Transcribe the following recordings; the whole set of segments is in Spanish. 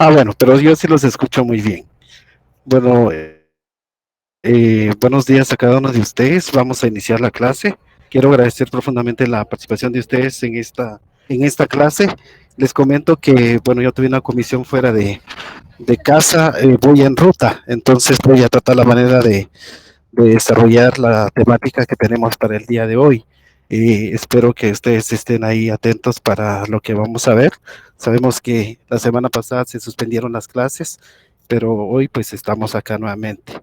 Bueno, pero yo sí los escucho muy bien. Bueno, buenos días a cada uno de ustedes. Vamos a iniciar la clase. Quiero agradecer profundamente la participación de ustedes en esta clase. Les comento que, bueno, yo tuve una comisión fuera de casa, voy en ruta, entonces voy a tratar la manera de desarrollar la temática que tenemos para el día de hoy. Espero que ustedes estén ahí atentos para lo que vamos a ver. Sabemos que la semana pasada se suspendieron las clases, pero hoy pues estamos acá nuevamente.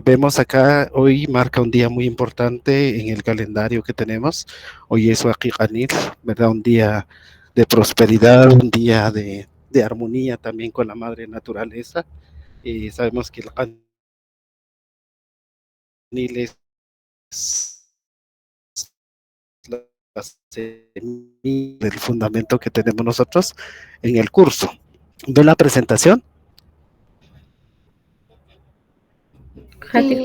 Vemos acá, hoy marca un día muy importante en el calendario que tenemos. Hoy es Waqiqanil, ¿verdad? Un día de prosperidad, un día de armonía también con la madre naturaleza. Sabemos que el Qanil es la semilla del fundamento que tenemos nosotros en el curso. ¿Ve la presentación? Sí.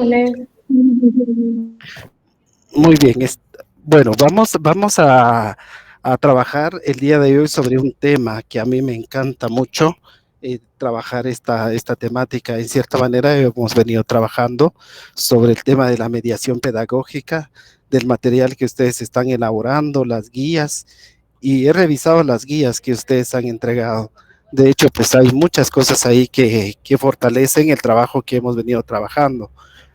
Muy bien. Bueno, vamos a trabajar el día de hoy sobre un tema que a mí me encanta mucho. Trabajar esta temática. En cierta manera hemos venido trabajando sobre el tema de la mediación pedagógica, del material que ustedes están elaborando, las guías, y he revisado las guías que ustedes han entregado. De hecho, pues hay muchas cosas ahí que fortalecen el trabajo que hemos venido trabajando.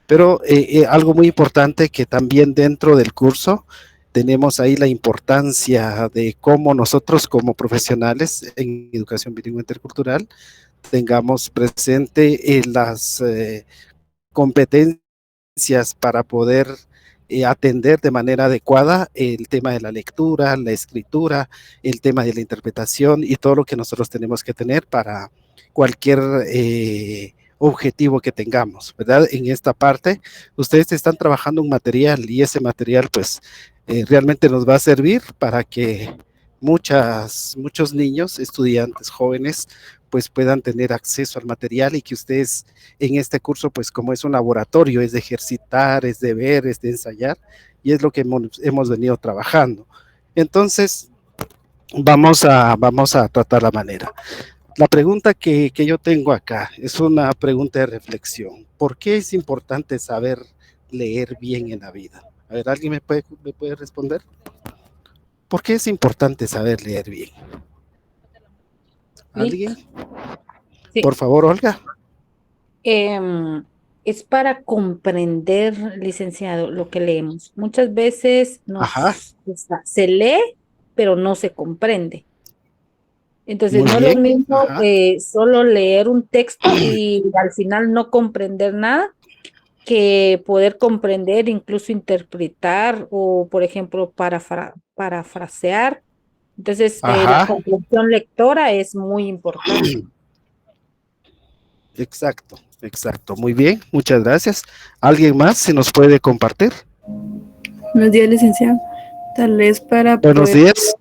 Pero algo muy importante que también dentro del curso tenemos ahí la importancia de cómo nosotros como profesionales en educación bilingüe intercultural tengamos presente las competencias para poder atender de manera adecuada el tema de la lectura, la escritura, el tema de la interpretación y todo lo que nosotros tenemos que tener para cualquier objetivo que tengamos, ¿verdad? En esta parte, ustedes están trabajando un material y ese material pues realmente nos va a servir para que muchos niños, estudiantes, jóvenes, pues puedan tener acceso al material y que ustedes en este curso, pues como es un laboratorio, es de ejercitar, es de ver, es de ensayar, y es lo que hemos venido trabajando. Entonces, vamos a tratar la manera. La pregunta que yo tengo acá es una pregunta de reflexión. ¿Por qué es importante saber leer bien en la vida? A ver, ¿alguien me puede responder? ¿Por qué es importante saber leer bien? ¿Alguien? Sí. Por favor, Olga. Es para comprender, licenciado, lo que leemos. Muchas veces Ajá, se lee, pero no se comprende. Entonces, muy no es lo bien. mismo Ajá, solo leer un texto y al final no comprender nada, que poder comprender, incluso interpretar o, por ejemplo, parafrasear. Entonces, la ajá, comprensión lectora es muy importante. exacto, exacto. Muy bien, muchas gracias. ¿Alguien más si nos puede compartir? Buenos días, licenciado. Tal vez para Buenos poder días.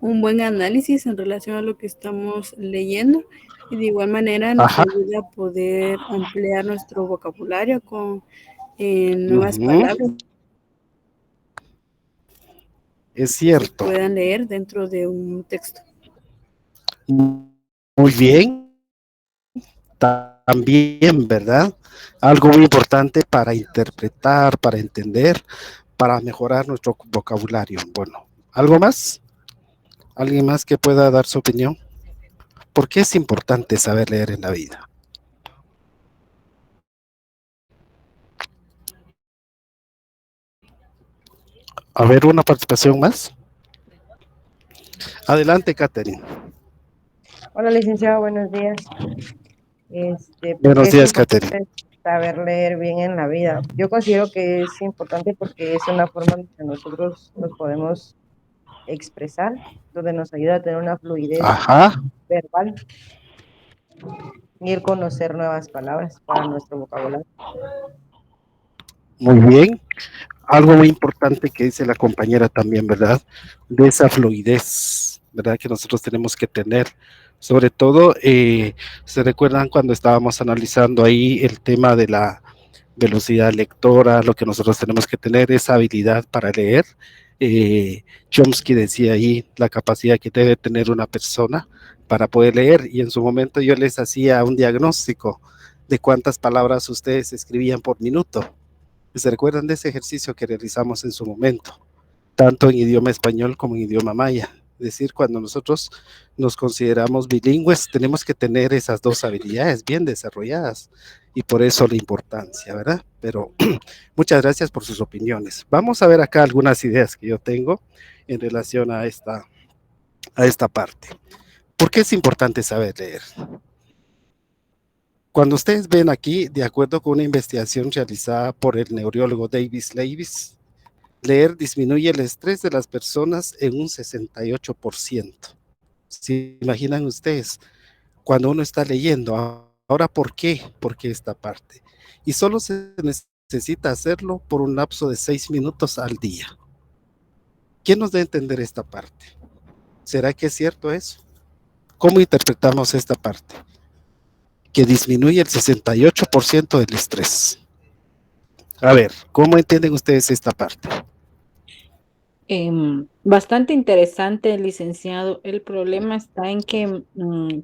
un buen análisis en relación a lo que estamos leyendo y de igual manera nos Ajá, ayuda a poder ampliar nuestro vocabulario con nuevas ujú, palabras es que se cierto. puedan leer dentro de un texto. Muy bien, también, ¿verdad? Algo muy importante para interpretar, para entender, para mejorar nuestro vocabulario. Bueno, ¿algo más? ¿Alguien más que pueda dar su opinión? ¿Por qué es importante saber leer en la vida? A ver, una participación más. Adelante, Catherine. Hola, licenciado, buenos días. ¿Por qué Buenos es días, Catherine. importante saber leer bien en la vida? Yo considero que es importante porque es una forma en que nosotros nos podemos expresar, donde nos ayuda a tener una fluidez Ajá, verbal y el conocer nuevas palabras para nuestro vocabulario. muy bien. Algo muy importante que dice la compañera también, ¿verdad? De esa fluidez, ¿verdad? Que nosotros tenemos que tener. Sobre todo, se recuerdan cuando estábamos analizando ahí el tema de la velocidad lectora, lo que nosotros tenemos que tener, esa habilidad para leer, Chomsky decía ahí la capacidad que debe tener una persona para poder leer, y en su momento yo les hacía un diagnóstico de cuántas palabras ustedes escribían por minuto. ¿Se recuerdan de ese ejercicio que realizamos en su momento? Tanto en idioma español como en idioma maya. Es decir, cuando nosotros nos consideramos bilingües, tenemos que tener esas dos habilidades bien desarrolladas, y por eso la importancia, ¿verdad? Pero muchas gracias por sus opiniones. Vamos a ver acá algunas ideas que yo tengo en relación a esta parte. ¿Por qué es importante saber leer? Cuando ustedes ven aquí, de acuerdo con una investigación realizada por el neurólogo Davis Lewis, leer disminuye el estrés de las personas en un 68%. ¿Se imaginan ustedes? Cuando uno está leyendo, ahora, ¿por qué? ¿Por qué esta parte? Y solo se necesita hacerlo por un lapso de 6 minutos al día. ¿Quién nos da a entender esta parte? ¿Será que es cierto eso? ¿Cómo interpretamos esta parte? Que disminuye el 68% del estrés. A ver, ¿cómo entienden ustedes esta parte? Bastante interesante, licenciado. El problema está en que,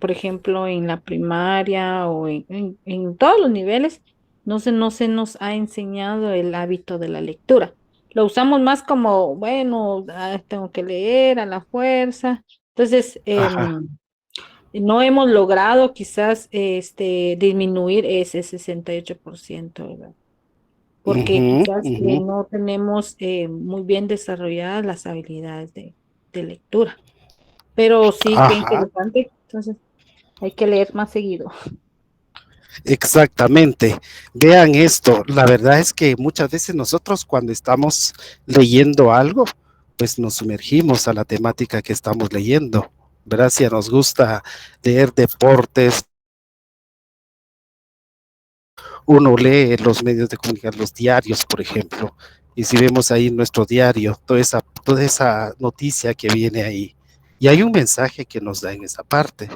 por ejemplo, en la primaria o en todos los niveles, no se nos ha enseñado el hábito de la lectura. Lo usamos más como, bueno, tengo que leer a la fuerza. Entonces, Ajá. no hemos logrado quizás disminuir ese 68%, ¿verdad? Porque quizás no tenemos muy bien desarrolladas las habilidades de lectura. Pero sí, qué Ajá, interesante. Entonces, hay que leer más seguido. exactamente. Vean esto, la verdad es que muchas veces nosotros cuando estamos leyendo algo, pues nos sumergimos a la temática que estamos leyendo, ¿verdad? Si nos gusta leer deportes, uno lee los medios de comunicación, los diarios, por ejemplo, y si vemos ahí nuestro diario, toda esa noticia que viene ahí, y hay un mensaje que nos da en esa parte,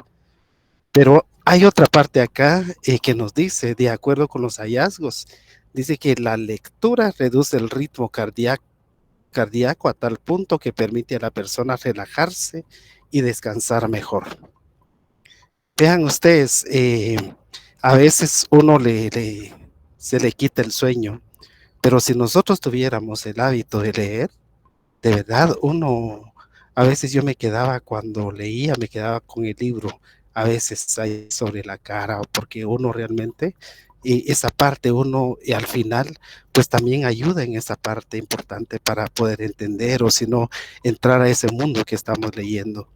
pero hay otra parte acá que nos dice, de acuerdo con los hallazgos, dice que la lectura reduce el ritmo cardíaco a tal punto que permite a la persona relajarse y descansar mejor. Vean ustedes, a veces uno se le quita el sueño, pero si nosotros tuviéramos el hábito de leer, de verdad, a veces yo me quedaba cuando leía, me quedaba con el libro, a veces ahí sobre la cara, porque uno realmente, y esa parte y al final, pues también ayuda en esa parte importante para poder entender o si no, entrar a ese mundo que estamos leyendo.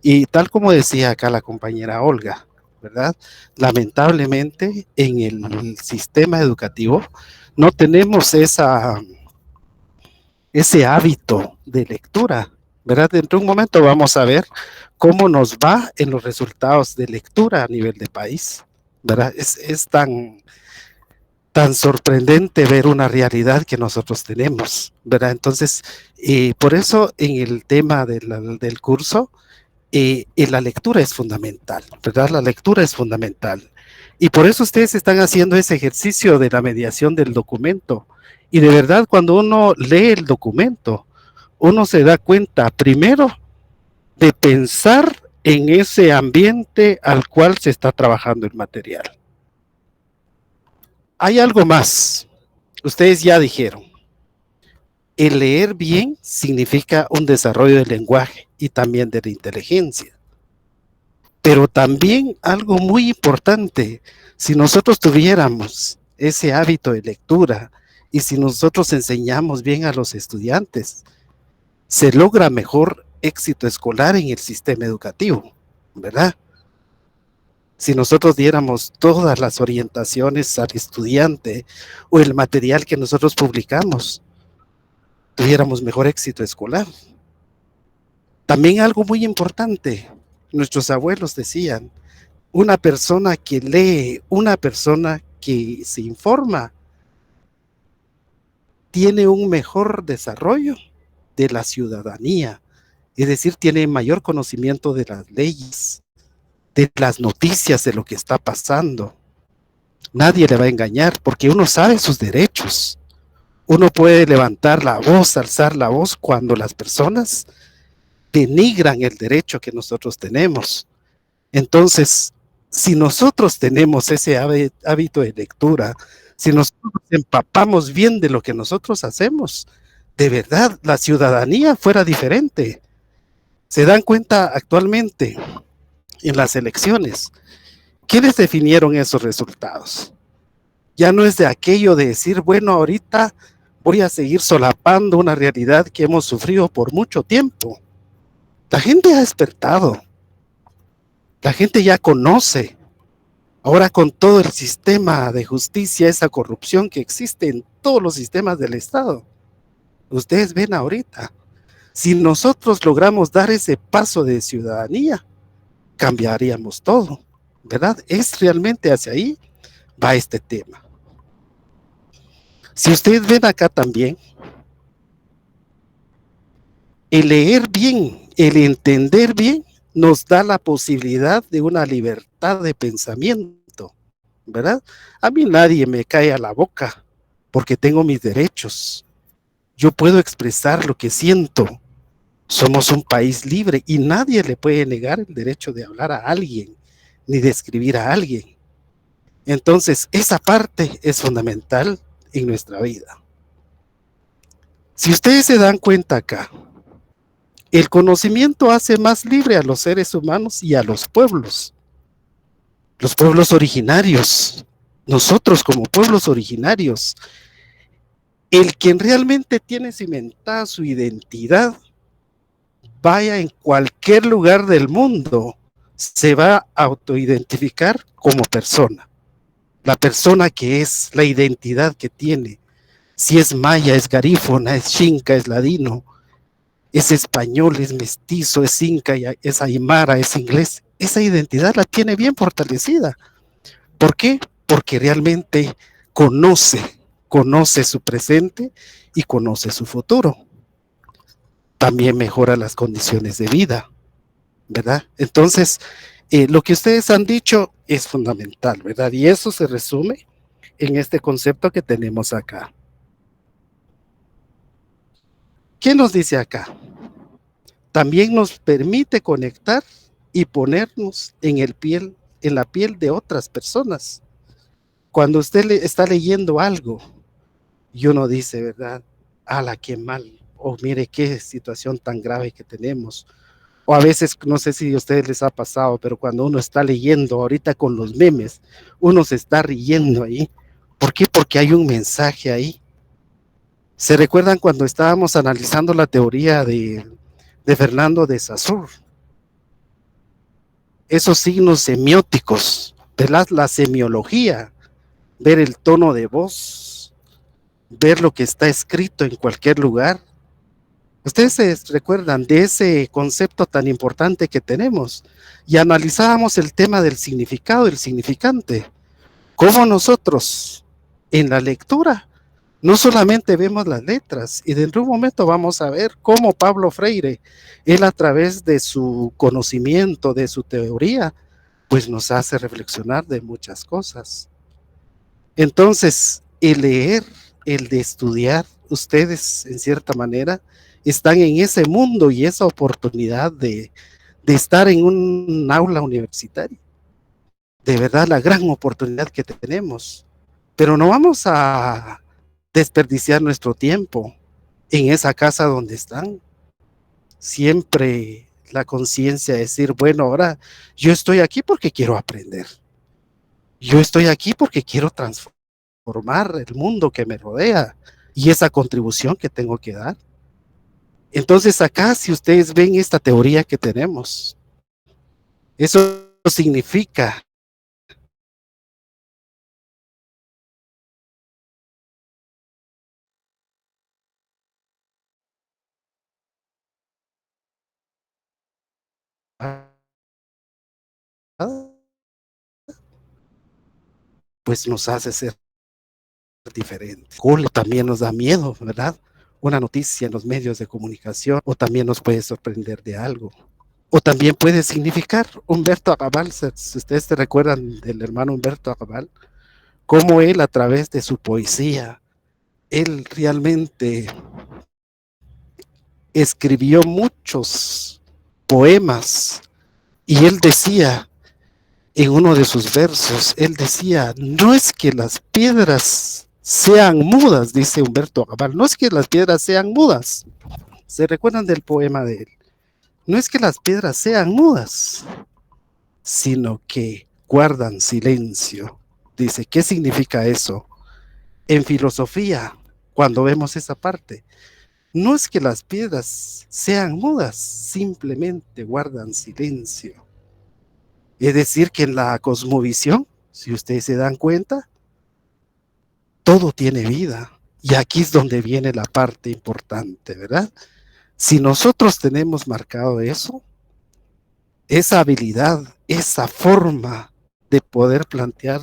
Y tal como decía acá la compañera Olga, ¿verdad? Lamentablemente en el sistema educativo no tenemos ese hábito de lectura, ¿verdad? Dentro de un momento vamos a ver cómo nos va en los resultados de lectura a nivel de país, ¿verdad? Es tan sorprendente ver una realidad que nosotros tenemos, ¿verdad? Entonces, por eso en el tema del curso, la lectura es fundamental, ¿verdad? La lectura es fundamental. Y por eso ustedes están haciendo ese ejercicio de la mediación del documento. Y de verdad, cuando uno lee el documento, uno se da cuenta primero de pensar en ese ambiente al cual se está trabajando el material. Hay algo más. Ustedes ya dijeron, el leer bien significa un desarrollo del lenguaje y también de la inteligencia. Pero también algo muy importante, si nosotros tuviéramos ese hábito de lectura y si nosotros enseñamos bien a los estudiantes, se logra mejor éxito escolar en el sistema educativo, ¿verdad? Si nosotros diéramos todas las orientaciones al estudiante o el material que nosotros publicamos, tuviéramos mejor éxito escolar. También algo muy importante, nuestros abuelos decían, una persona que lee, una persona que se informa, tiene un mejor desarrollo de la ciudadanía, es decir, tiene mayor conocimiento de las leyes, de las noticias, de lo que está pasando. Nadie le va a engañar porque uno sabe sus derechos, Uno puede levantar la voz, alzar la voz cuando las personas denigran el derecho que nosotros tenemos. Entonces, si nosotros tenemos ese hábito de lectura, si nosotros empapamos bien de lo que nosotros hacemos, de verdad la ciudadanía fuera diferente. Se dan cuenta actualmente en las elecciones, ¿quiénes definieron esos resultados? Ya no es de aquello de decir, bueno, ahorita voy a seguir solapando una realidad que hemos sufrido por mucho tiempo. La gente ha despertado, la gente ya conoce. Ahora con todo el sistema de justicia, esa corrupción que existe en todos los sistemas del Estado, ustedes ven ahorita, si nosotros logramos dar ese paso de ciudadanía, cambiaríamos todo, ¿verdad? Es realmente hacia ahí va este tema. Si ustedes ven acá también, el leer bien, el entender bien, nos da la posibilidad de una libertad de pensamiento, ¿verdad? A mí nadie me cae a la boca porque tengo mis derechos. Yo puedo expresar lo que siento. Somos un país libre y nadie le puede negar el derecho de hablar a alguien, ni de escribir a alguien. Entonces, esa parte es fundamental en nuestra vida. Si ustedes se dan cuenta acá, el conocimiento hace más libre a los seres humanos y a los pueblos originarios. Nosotros como pueblos originarios, el quien realmente tiene cimentada su identidad, vaya en cualquier lugar del mundo, se va a autoidentificar como persona. La persona que es, la identidad que tiene. Si es maya, es garífona, es xinca, es ladino, es español, es mestizo, es inca, es aymara, es inglés. Esa identidad la tiene bien fortalecida. ¿Por qué? Porque realmente conoce su presente y conoce su futuro. También mejora las condiciones de vida, ¿verdad? Entonces, lo que ustedes han dicho es fundamental, ¿verdad? Y eso se resume en este concepto que tenemos acá. ¿Qué nos dice acá? También nos permite conectar y ponernos en la piel de otras personas. Cuando usted está leyendo algo y uno dice, ¿verdad? ¡Hala, qué mal! O mire qué situación tan grave que tenemos. O a veces, no sé si a ustedes les ha pasado, pero cuando uno está leyendo ahorita con los memes, uno se está riendo ahí. ¿Por qué? Porque hay un mensaje ahí. ¿Se recuerdan cuando estábamos analizando la teoría de Fernando de Saussure? Esos signos semióticos, ¿verdad? La semiología, ver el tono de voz, ver lo que está escrito en cualquier lugar. Ustedes se recuerdan de ese concepto tan importante que tenemos y analizábamos el tema del significado, del significante. Cómo nosotros en la lectura no solamente vemos las letras, y dentro de un momento vamos a ver cómo Pablo Freire, él a través de su conocimiento, de su teoría, pues nos hace reflexionar de muchas cosas. Entonces, el leer, el de estudiar, ustedes en cierta manera están en ese mundo y esa oportunidad de estar en un aula universitaria. De verdad, la gran oportunidad que tenemos. Pero no vamos a desperdiciar nuestro tiempo en esa casa donde están. Siempre la conciencia de decir, bueno, ahora yo estoy aquí porque quiero aprender. Yo estoy aquí porque quiero transformar el mundo que me rodea y esa contribución que tengo que dar. Entonces acá, si ustedes ven esta teoría que tenemos, eso significa pues nos hace ser diferentes. También nos da miedo, ¿verdad? Una noticia en los medios de comunicación, o también nos puede sorprender de algo. O también puede significar Humberto Acabal, si ustedes se recuerdan del hermano Humberto Acabal, cómo él a través de su poesía él realmente escribió muchos poemas y él decía en uno de sus versos, él decía, no es que las piedras sean mudas, dice Humberto Cabal, no es que las piedras sean mudas. ¿Se recuerdan del poema de él? No es que las piedras sean mudas, sino que guardan silencio. Dice, ¿qué significa eso? En filosofía, cuando vemos esa parte, no es que las piedras sean mudas, simplemente guardan silencio. Es decir, que en la cosmovisión, si ustedes se dan cuenta, todo tiene vida. Y aquí es donde viene la parte importante, ¿verdad? Si nosotros tenemos marcado eso, esa habilidad, esa forma de poder plantear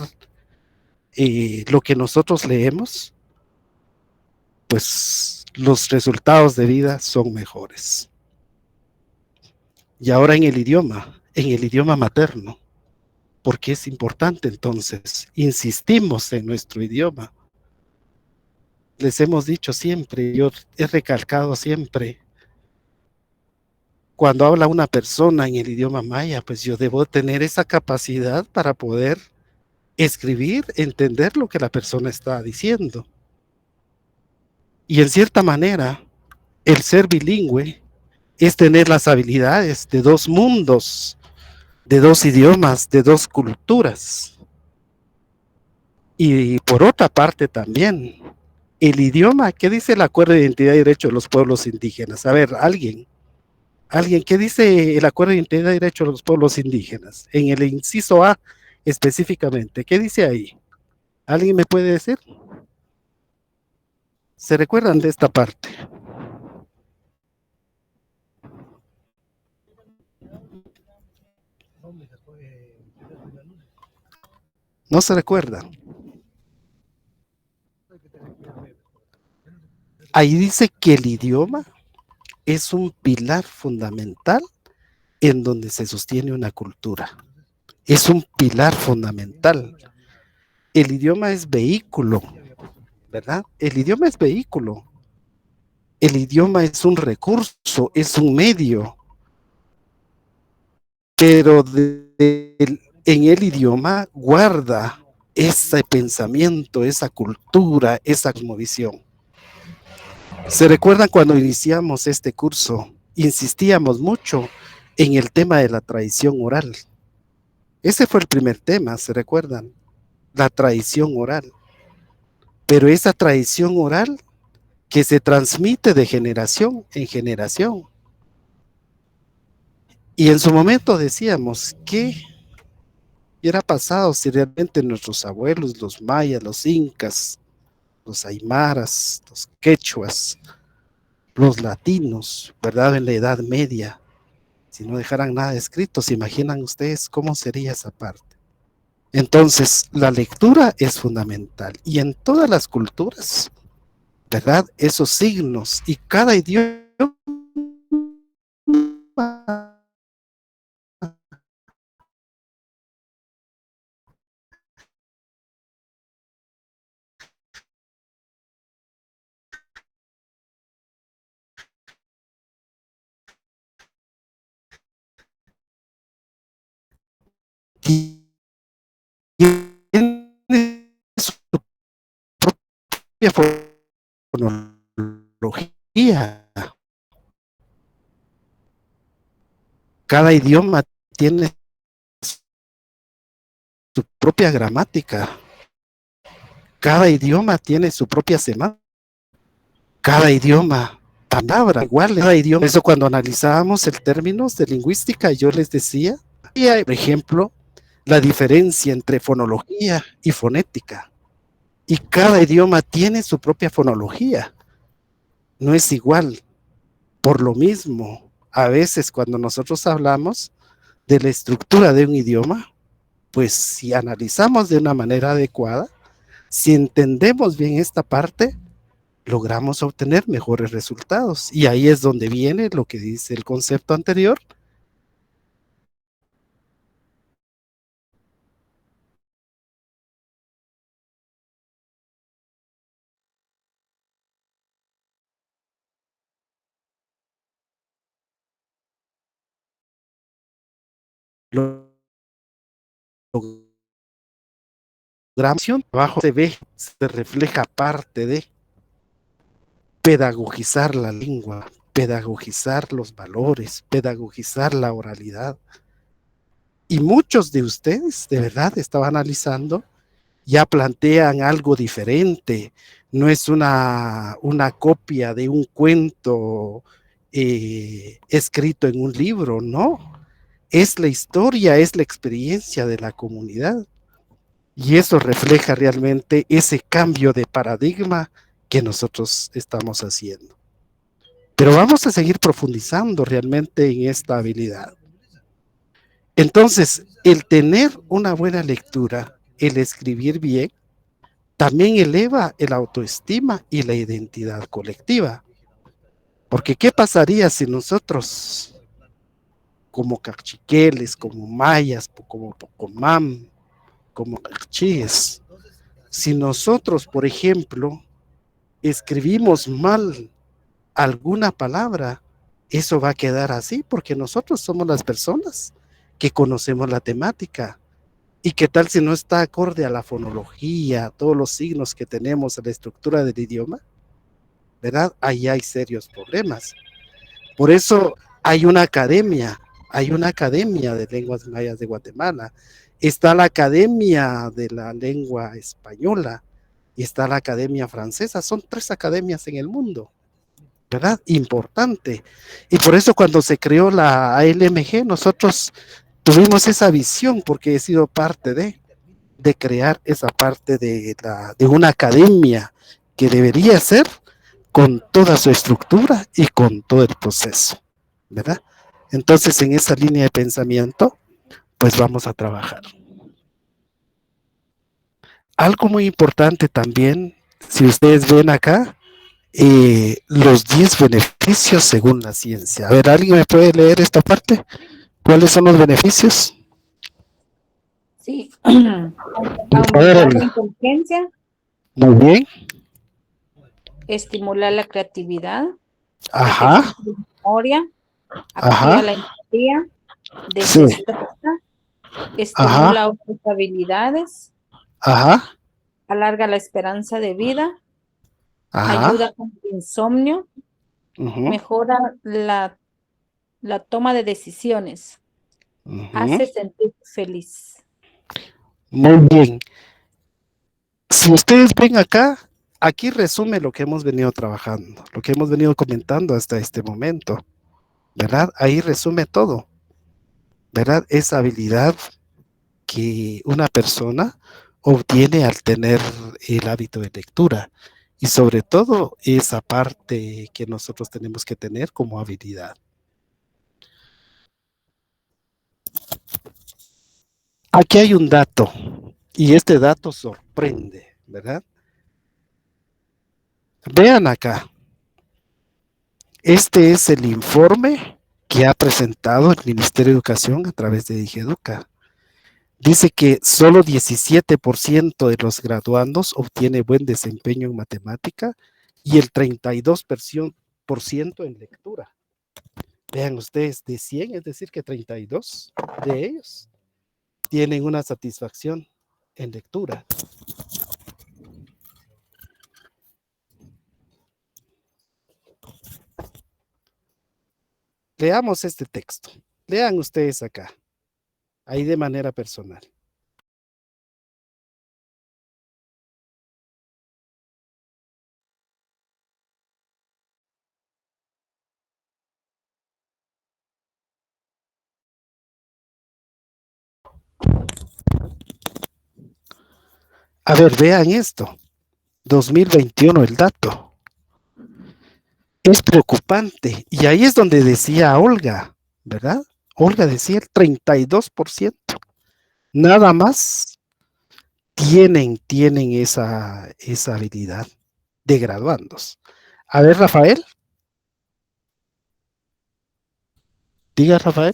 lo que nosotros leemos, pues los resultados de vida son mejores. Y ahora en el idioma materno, porque es importante entonces, insistimos en nuestro idioma. Les hemos dicho siempre, yo he recalcado siempre, cuando habla una persona en el idioma maya, pues yo debo tener esa capacidad para poder escribir, entender lo que la persona está diciendo. Y en cierta manera, el ser bilingüe es tener las habilidades de dos mundos, de dos idiomas, de dos culturas. Y por otra parte también, el idioma, ¿qué dice el Acuerdo de Identidad y Derecho de los Pueblos Indígenas? A ver, alguien, ¿qué dice el Acuerdo de Identidad y Derecho de los Pueblos Indígenas? En el inciso A específicamente, ¿qué dice ahí? ¿Alguien me puede decir? ¿Se recuerdan de esta parte? ¿No se recuerdan? Ahí dice que el idioma es un pilar fundamental en donde se sostiene una cultura. Es un pilar fundamental. El idioma es vehículo, ¿verdad? El idioma es vehículo. El idioma es un recurso, es un medio, pero en el idioma guarda ese pensamiento, esa cultura, esa cosmovisión. ¿Se recuerdan cuando iniciamos este curso? Insistíamos mucho en el tema de la tradición oral. Ese fue el primer tema, ¿se recuerdan? La tradición oral. Pero esa tradición oral que se transmite de generación en generación. Y en su momento decíamos, ¿qué hubiera pasado si realmente nuestros abuelos, los mayas, los incas, los aymaras, los quechuas, los latinos, ¿verdad? En la Edad Media, si no dejaran nada escrito, ¿se imaginan ustedes cómo sería esa parte? Entonces, la lectura es fundamental y en todas las culturas, ¿verdad? Esos signos y cada idioma tiene su propia fonología. Cada idioma tiene su propia gramática. Cada idioma tiene su propia semántica. Cada idioma, palabra, igual, cada idioma. Eso cuando analizábamos el términos de lingüística, yo les decía, por ejemplo, la diferencia entre fonología y fonética. Y cada idioma tiene su propia fonología. No es igual. Por lo mismo, a veces cuando nosotros hablamos de la estructura de un idioma, pues si analizamos de una manera adecuada, si entendemos bien esta parte, logramos obtener mejores resultados. Y ahí es donde viene lo que dice el concepto anterior. grabación, abajo se ve, se refleja parte de pedagogizar la lengua, pedagogizar los valores, pedagogizar la oralidad. Y muchos de ustedes, de verdad, estaba analizando, ya plantean algo diferente. No es una copia de un cuento escrito en un libro, no. Es la historia, es la experiencia de la comunidad. Y eso refleja realmente ese cambio de paradigma que nosotros estamos haciendo. Pero vamos a seguir profundizando realmente en esta habilidad. Entonces, el tener una buena lectura, el escribir bien, también eleva el autoestima y la identidad colectiva. Porque ¿qué pasaría si nosotros, como cachiqueles, como mayas, como pocomam, como cachíes, si nosotros, por ejemplo, escribimos mal alguna palabra, eso va a quedar así porque nosotros somos las personas que conocemos la temática. ¿Y qué tal si no está acorde a la fonología, a todos los signos que tenemos, a la estructura del idioma? ¿Verdad? Ahí hay serios problemas. Por eso hay una academia de lenguas mayas de Guatemala, está la academia de la lengua española y está la academia francesa, son 3 academias en el mundo, ¿verdad? Importante. Y por eso cuando se creó la ALMG, nosotros tuvimos esa visión porque he sido parte de crear esa parte de una academia que debería ser con toda su estructura y con todo el proceso, ¿verdad? Entonces, en esa línea de pensamiento, pues vamos a trabajar. Algo muy importante también, si ustedes ven acá, los 10 beneficios según la ciencia. A ver, ¿alguien me puede leer esta parte? ¿Cuáles son los beneficios? Sí, A ver, aumentar la Olga. inteligencia, Muy bien. estimular la creatividad, Ajá, ejercicio de memoria, activa ajá, la empatía, sí, desestresa, ajá, estimula otras habilidades, ajá, alarga la esperanza de vida, ajá, ayuda con el insomnio, ujú, mejora la toma de decisiones, ujú. hace sentir feliz. Muy bien. Si ustedes ven acá, aquí resume lo que hemos venido trabajando, lo que hemos venido comentando hasta este momento, ¿verdad? Ahí resume todo, ¿verdad? Esa habilidad que una persona obtiene al tener el hábito de lectura y sobre todo esa parte que nosotros tenemos que tener como habilidad. Aquí hay un dato y este dato sorprende, ¿verdad? Vean acá, este es el informe que ha presentado el Ministerio de Educación a través de Digeduca. Dice que solo 17% de los graduandos obtiene buen desempeño en matemática y el 32% en lectura. Vean ustedes, de 100, es decir, que 32 de ellos tienen una satisfacción en lectura. Leamos este texto. Lean ustedes acá, ahí de manera personal. A ver, vean esto. 2021 el dato. Es preocupante. Y ahí es donde decía Olga, ¿verdad? Olga decía el 32%. Nada más tienen esa habilidad de graduandos. A ver, Rafael, diga Rafael.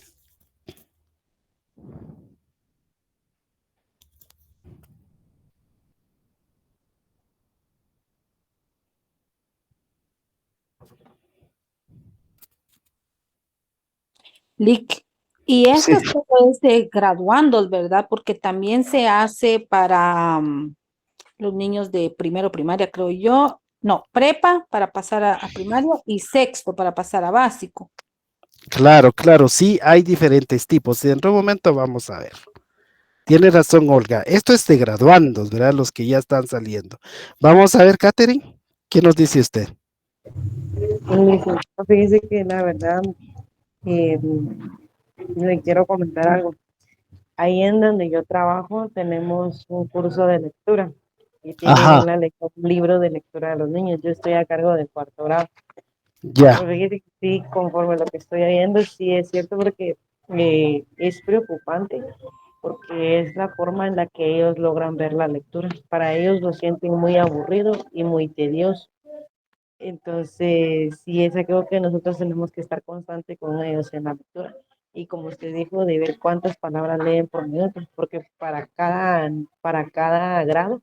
Lic, Y Sí, esto solo es de graduandos, ¿verdad? Porque también se hace para los niños de primero primaria, creo yo. No, prepa para pasar a primaria y sexto para pasar a básico. claro, claro, sí, hay diferentes tipos. En un momento vamos a ver. Tiene razón, Olga. Esto es de graduandos, ¿verdad? Los que ya están saliendo. Vamos a ver, Katherine, ¿qué nos dice usted? Licenciado, fíjese que la verdad, eh, le quiero comentar algo. Ahí en donde yo trabajo tenemos un curso de lectura y tienen Ajá, un libro de lectura de los niños. Yo estoy a cargo del cuarto grado. ya. Pero fíjese que sí, conforme a lo que estoy viendo, sí es cierto porque es preocupante porque es la forma en la que ellos logran ver la lectura. Para ellos lo sienten muy aburrido y muy tedioso. Entonces, sí es algo que nosotros tenemos que estar constante con ellos en la lectura. Y como usted dijo, de ver cuántas palabras leen por minuto, porque para cada grado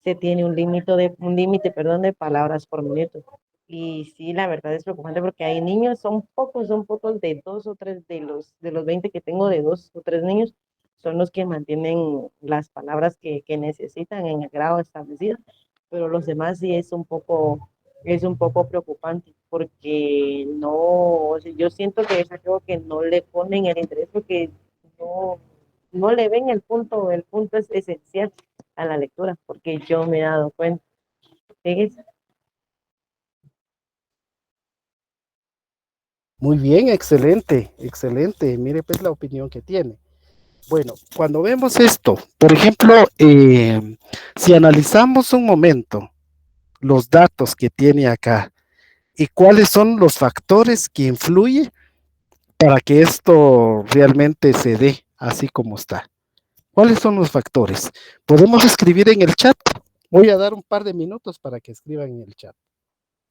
se tiene un límite, perdón, de palabras por minuto. Y sí, la verdad es preocupante porque hay niños, son pocos de dos o tres de los 20 que tengo, de dos o tres niños, son los que mantienen las palabras que necesitan en el grado establecido, pero los demás sí es un poco preocupante porque no, o sea, yo siento que es algo que no le ponen el interés porque no, no le ven el punto es esencial a la lectura, porque yo me he dado cuenta. Fíjese. Muy bien, excelente, excelente. Mire pues la opinión que tiene. Bueno, cuando vemos esto, por ejemplo, si analizamos un momento los datos que tiene acá y cuáles son los factores que influyen para que esto realmente se dé así como está. ¿Cuáles son los factores? Podemos escribir en el chat. Voy a dar un par de minutos para que escriban en el chat.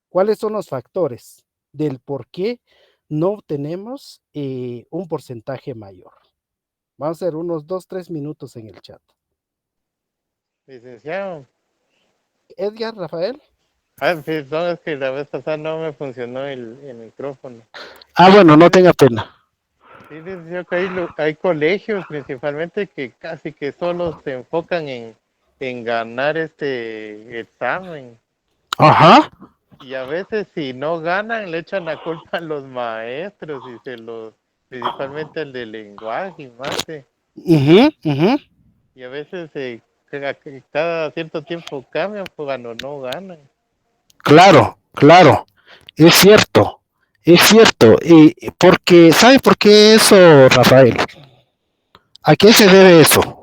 ¿Cuáles son los factores del por qué no tenemos un porcentaje mayor? Vamos a hacer unos 2, 3 minutos en el chat. Licenciado, Edgar, Rafael. perdón, es que la vez pasada no me funcionó el micrófono. Ah, bueno, no Sí, tenga pena. sí, licenciado, que hay colegios principalmente que casi que solo se enfocan en ganar este examen. Ajá. Y a veces si no ganan le echan la culpa a los maestros y principalmente el de lenguaje y mate. Ujú, ujú. Y a veces cada cierto tiempo cambian pues, cuando no ganan. Claro, claro. Es cierto. Es cierto. Y porque, ¿sabe por qué eso, Rafael? ¿A qué se debe eso?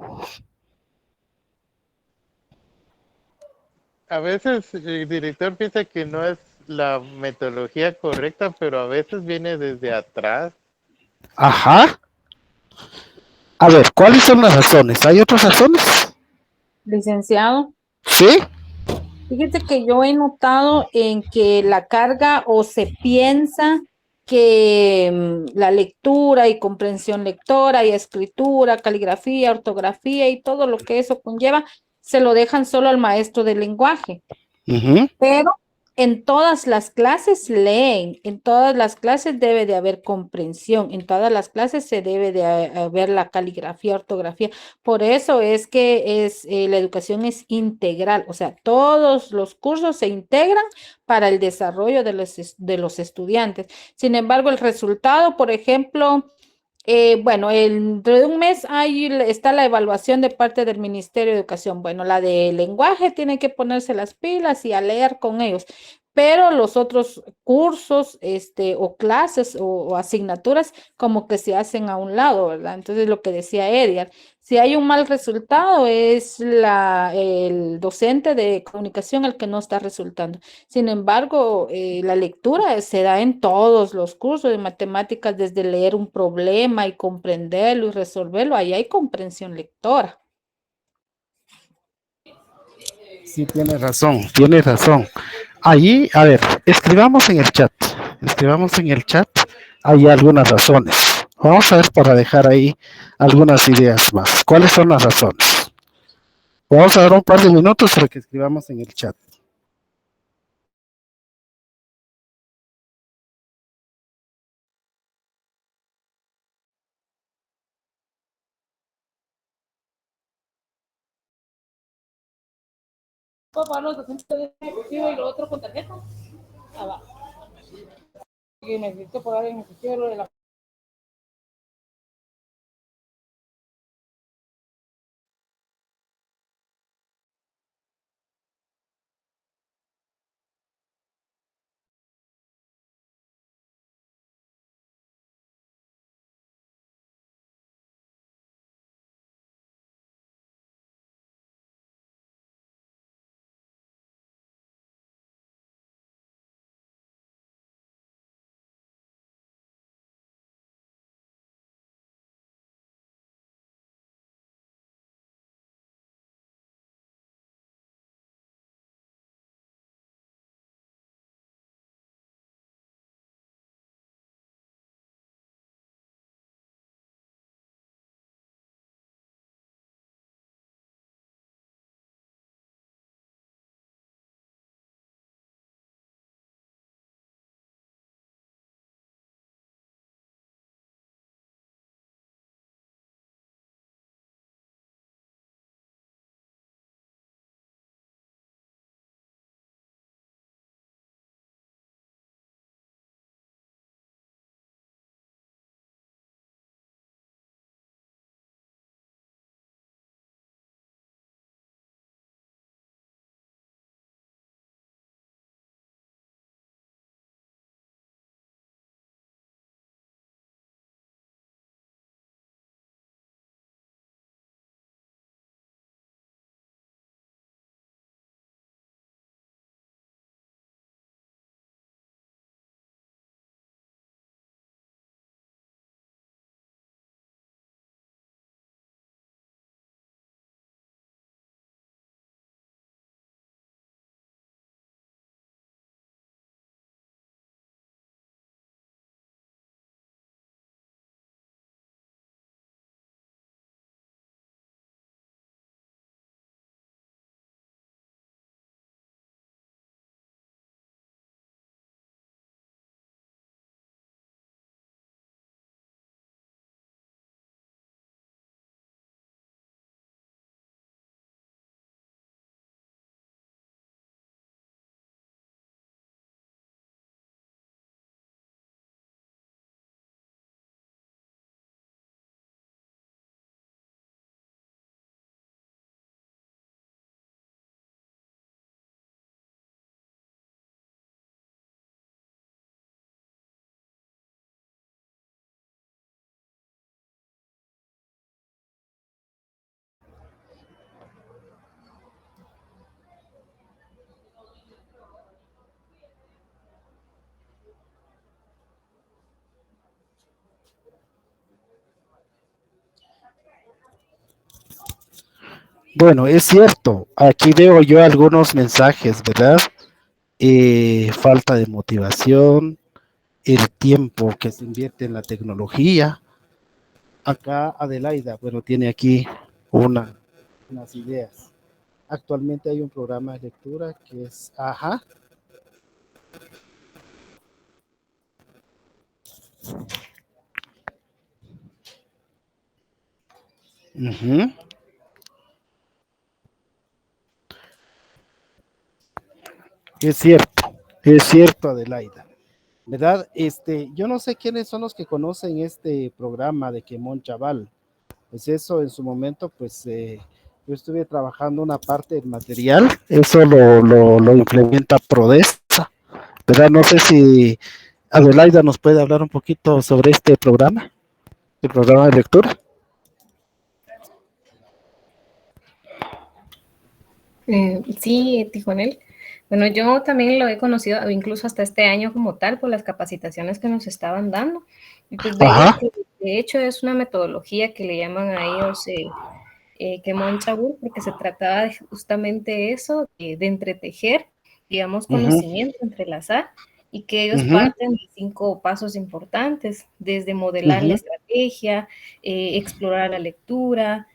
A veces el director piensa que no es la metodología correcta, pero a veces viene desde atrás. Ajá. A ver, ¿cuáles son las razones? ¿Hay otras razones? Licenciado, Sí. fíjese que yo he notado en que la carga o se piensa que la lectura y comprensión lectora y escritura, caligrafía, ortografía y todo lo que eso conlleva, se lo dejan solo al maestro de lenguaje. Ujú. Pero en todas las clases leen, en todas las clases debe de haber comprensión, en todas las clases se debe de haber la caligrafía, ortografía. Por eso es que la educación es integral, o sea, todos los cursos se integran para el desarrollo de los estudiantes. Sin embargo, el resultado, por ejemplo, bueno, dentro de un mes está la evaluación de parte del Ministerio de Educación. Bueno, la de lenguaje tiene que ponerse las pilas y a leer con ellos, pero los otros cursos, o clases o asignaturas como que se hacen a un lado, ¿verdad? Entonces, lo que decía Edgar, si hay un mal resultado es el docente de comunicación el que no está resultando. Sin embargo, la lectura se da en todos los cursos de matemáticas, desde leer un problema y comprenderlo y resolverlo. Ahí hay comprensión lectora. Sí, tiene razón, tiene razón. Allí, a ver, escribamos en el chat. Escribamos en el chat. Hay algunas razones. Vamos a ver para dejar ahí algunas ideas más. ¿Cuáles son las razones? Vamos a dar un par de minutos para que escribamos en el chat. ¿Puedo pagar los 200 en efectivo y lo otro con tarjeta? Ah, va. Y necesito pagar en efectivo lo de la... Bueno, es cierto, aquí veo yo algunos mensajes, ¿verdad? Falta de motivación, el tiempo que se invierte en la tecnología. Acá Adelaida, bueno, tiene aquí una, unas ideas. Actualmente hay un programa de lectura que es, ajá, ujú, es cierto, Adelaida, ¿verdad? Yo no sé quiénes son los que conocen este programa de Quemón Chaval. Pues eso en su momento, pues yo estuve trabajando una parte del material, eso lo implementa Prodesta, ¿verdad? No sé si Adelaida nos puede hablar un poquito sobre este programa, el programa de lectura. Sí, Tijonel. Bueno, yo también lo he conocido incluso hasta este año como tal por las capacitaciones que nos estaban dando. Y pues veía Ajá, que de hecho es una metodología que le llaman a ellos Quemón Chabul, porque se trataba de justamente eso, de entretejer, digamos, ujú, conocimiento, entrelazar, y que ellos ujú, parten de 5 pasos importantes, desde modelar la ujú, estrategia, explorar la lectura,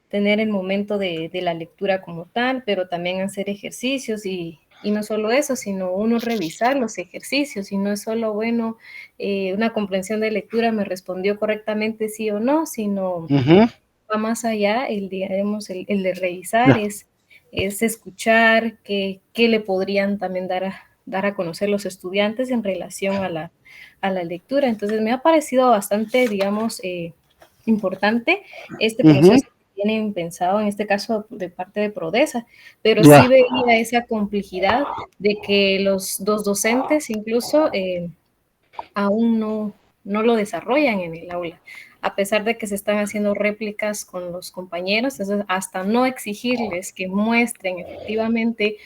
tener el momento de la lectura como tal, pero también hacer ejercicios y no solo eso, sino uno revisar los ejercicios y no es solo, bueno, una comprensión de lectura me respondió correctamente sí o no, sino ujú, va más allá, digamos, el de revisar ya, es es escuchar qué le podrían también dar a conocer los estudiantes en relación a la lectura. Entonces me ha parecido bastante, digamos, importante este Ujú. proceso que tienen pensado, en este caso de parte de Prodesa, pero sí Ya. veía esa complejidad de que los dos docentes incluso aún no lo desarrollan en el aula, a pesar de que se están haciendo réplicas con los compañeros, entonces hasta no exigirles que muestren efectivamente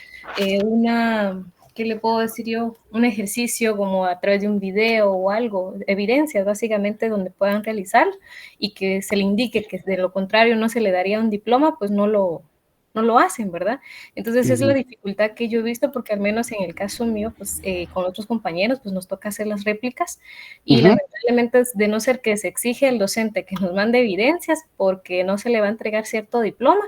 ¿qué le puedo decir yo? Un ejercicio como a través de un video o algo, evidencias básicamente donde puedan realizar y que se le indique que de lo contrario no se le daría un diploma, pues no lo hacen, ¿verdad? Entonces es la Ujú. dificultad que yo he visto porque al menos en el caso mío, pues con otros compañeros, pues nos toca hacer las réplicas y Ujú. lamentablemente de no ser que se exige al docente que nos mande evidencias porque no se le va a entregar cierto diploma,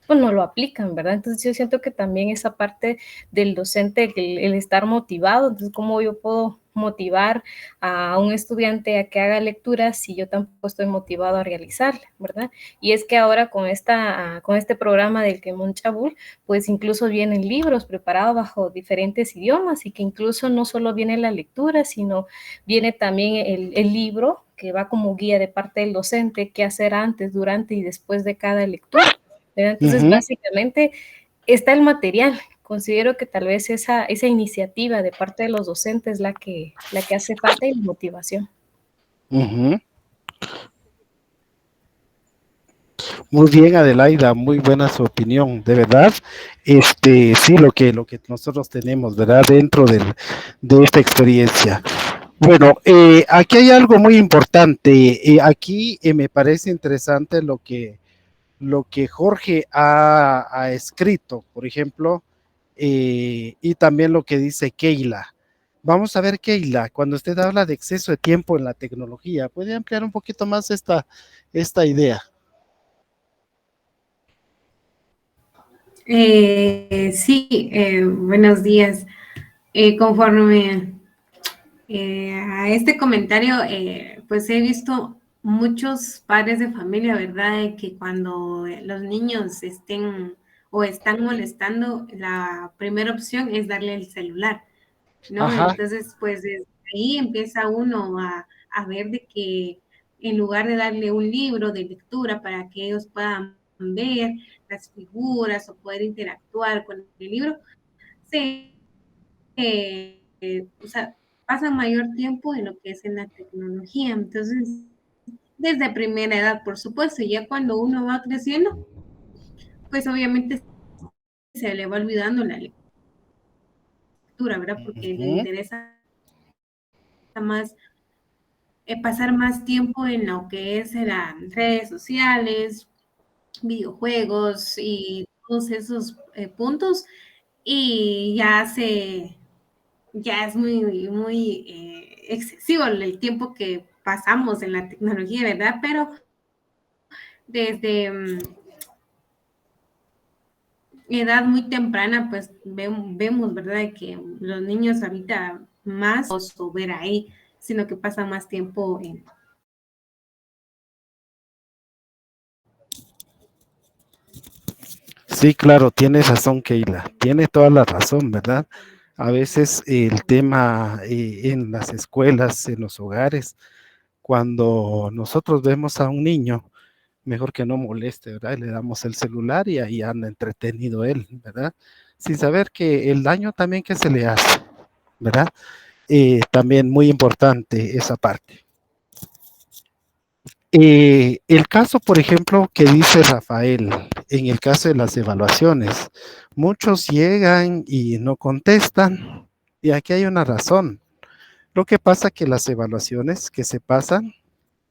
pues no lo aplican, ¿verdad? Entonces yo siento que también esa parte del docente, el estar motivado, entonces cómo yo puedo motivar a un estudiante a que haga lecturas si yo tampoco estoy motivado a realizarla, ¿verdad? Y es que ahora con este programa del Quemón Chabul, pues incluso vienen libros preparados bajo diferentes idiomas y que incluso no solo viene la lectura, sino viene también el libro que va como guía de parte del docente, qué hacer antes, durante y después de cada lectura, ¿verdad? Entonces, Ujú. básicamente está el material. Considero que tal vez esa iniciativa de parte de los docentes la que hace falta y la motivación. Ujú. Muy bien, Adelaida, muy buena su opinión, de verdad. Sí, lo que nosotros tenemos, ¿verdad? Dentro de esta experiencia. Bueno, aquí hay algo muy importante. Aquí me parece interesante lo que Jorge ha escrito, por ejemplo, y también lo que dice Keila. Vamos a ver, Keila, cuando usted habla de exceso de tiempo en la tecnología, ¿puede ampliar un poquito más esta idea? Sí, buenos días. Conforme a este comentario, pues he visto muchos padres de familia, ¿verdad? De que cuando los niños estén o están molestando, la primera opción es darle el celular, ¿no? Ajá. Entonces, pues desde ahí empieza uno a ver de que en lugar de darle un libro de lectura para que ellos puedan ver las figuras o poder interactuar con el libro, se, o sea, pasan mayor tiempo en lo que es en la tecnología. Entonces, desde primera edad, por supuesto, ya cuando uno va creciendo, pues obviamente se le va olvidando la lectura, ¿verdad? Porque le Ujú. interesa más pasar más tiempo en lo que es en las redes sociales, videojuegos y todos esos puntos y ya es muy excesivo el tiempo que pasamos en la tecnología, ¿verdad? Pero desde edad muy temprana, pues vemos, ¿verdad? Que los niños ahorita más o ver ahí, sino que pasan más tiempo en... Sí, claro, tiene razón, Keila, tiene toda la razón, ¿verdad? A veces el tema en las escuelas, en los hogares, cuando nosotros vemos a un niño, mejor que no moleste, ¿verdad? Le damos el celular y ahí anda entretenido él, ¿verdad? Sin saber que el daño también que se le hace, ¿verdad? También muy importante esa parte. El caso, por ejemplo, que dice Rafael, en el caso de las evaluaciones, muchos llegan y no contestan, y aquí hay una razón. Lo que pasa que las evaluaciones que se pasan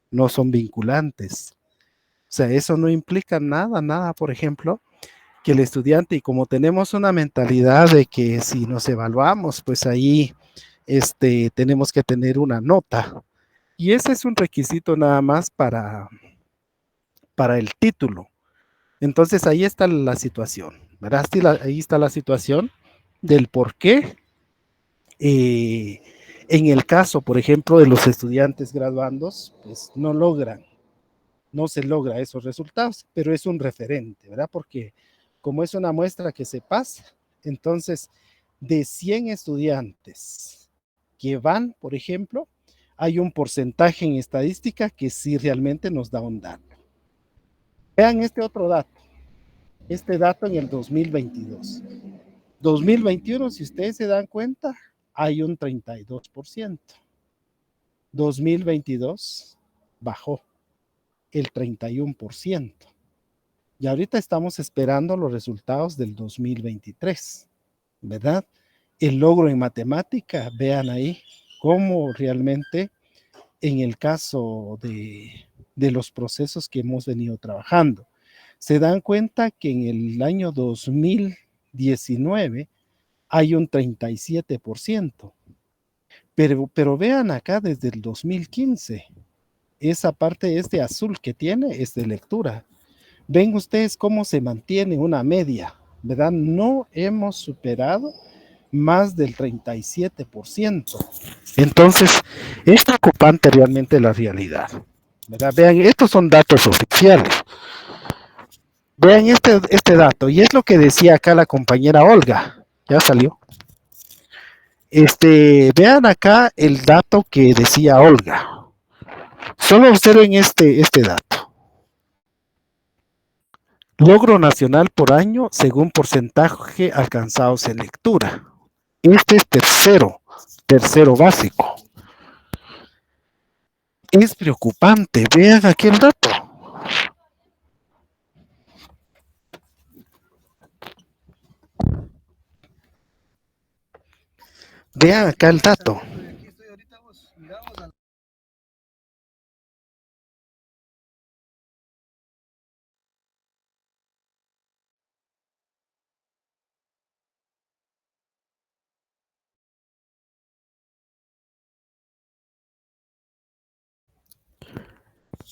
no son vinculantes. O sea, eso no implica nada, por ejemplo, que el estudiante, y como tenemos una mentalidad de que si nos evaluamos, pues ahí tenemos que tener una nota. Y ese es un requisito nada más para el título. Entonces ahí está la situación, ¿verdad? Sí, ahí está la situación del por qué. eh, en el caso, por ejemplo, de los estudiantes graduandos, pues no se logra esos resultados, pero es un referente, ¿verdad? Porque como es una muestra que se pasa, entonces de 100 estudiantes que van, por ejemplo, hay un porcentaje en estadística que sí realmente nos da un dato. Vean este otro dato, este dato en el 2022. 2021, si ustedes se dan cuenta, hay un 32%. 2022 bajó el 31%. Y ahorita estamos esperando los resultados del 2023, ¿verdad? El logro en matemática, vean ahí cómo realmente en el caso de los procesos que hemos venido trabajando, se dan cuenta que en el año 2019 hay un 37%, pero vean acá desde el 2015, esa parte este azul que tiene es de lectura. Ven ustedes cómo se mantiene una media, ¿verdad? No hemos superado más del 37%. Entonces, es preocupante realmente la realidad, ¿verdad? Vean, estos son datos oficiales. Vean este dato, y es lo que decía acá la compañera Olga. Ya salió. Vean acá el dato que decía Olga. Solo observen este dato. Logro nacional por año según porcentaje alcanzados en lectura. Este es tercero básico. Es preocupante, vean aquí el dato. Vean acá el dato.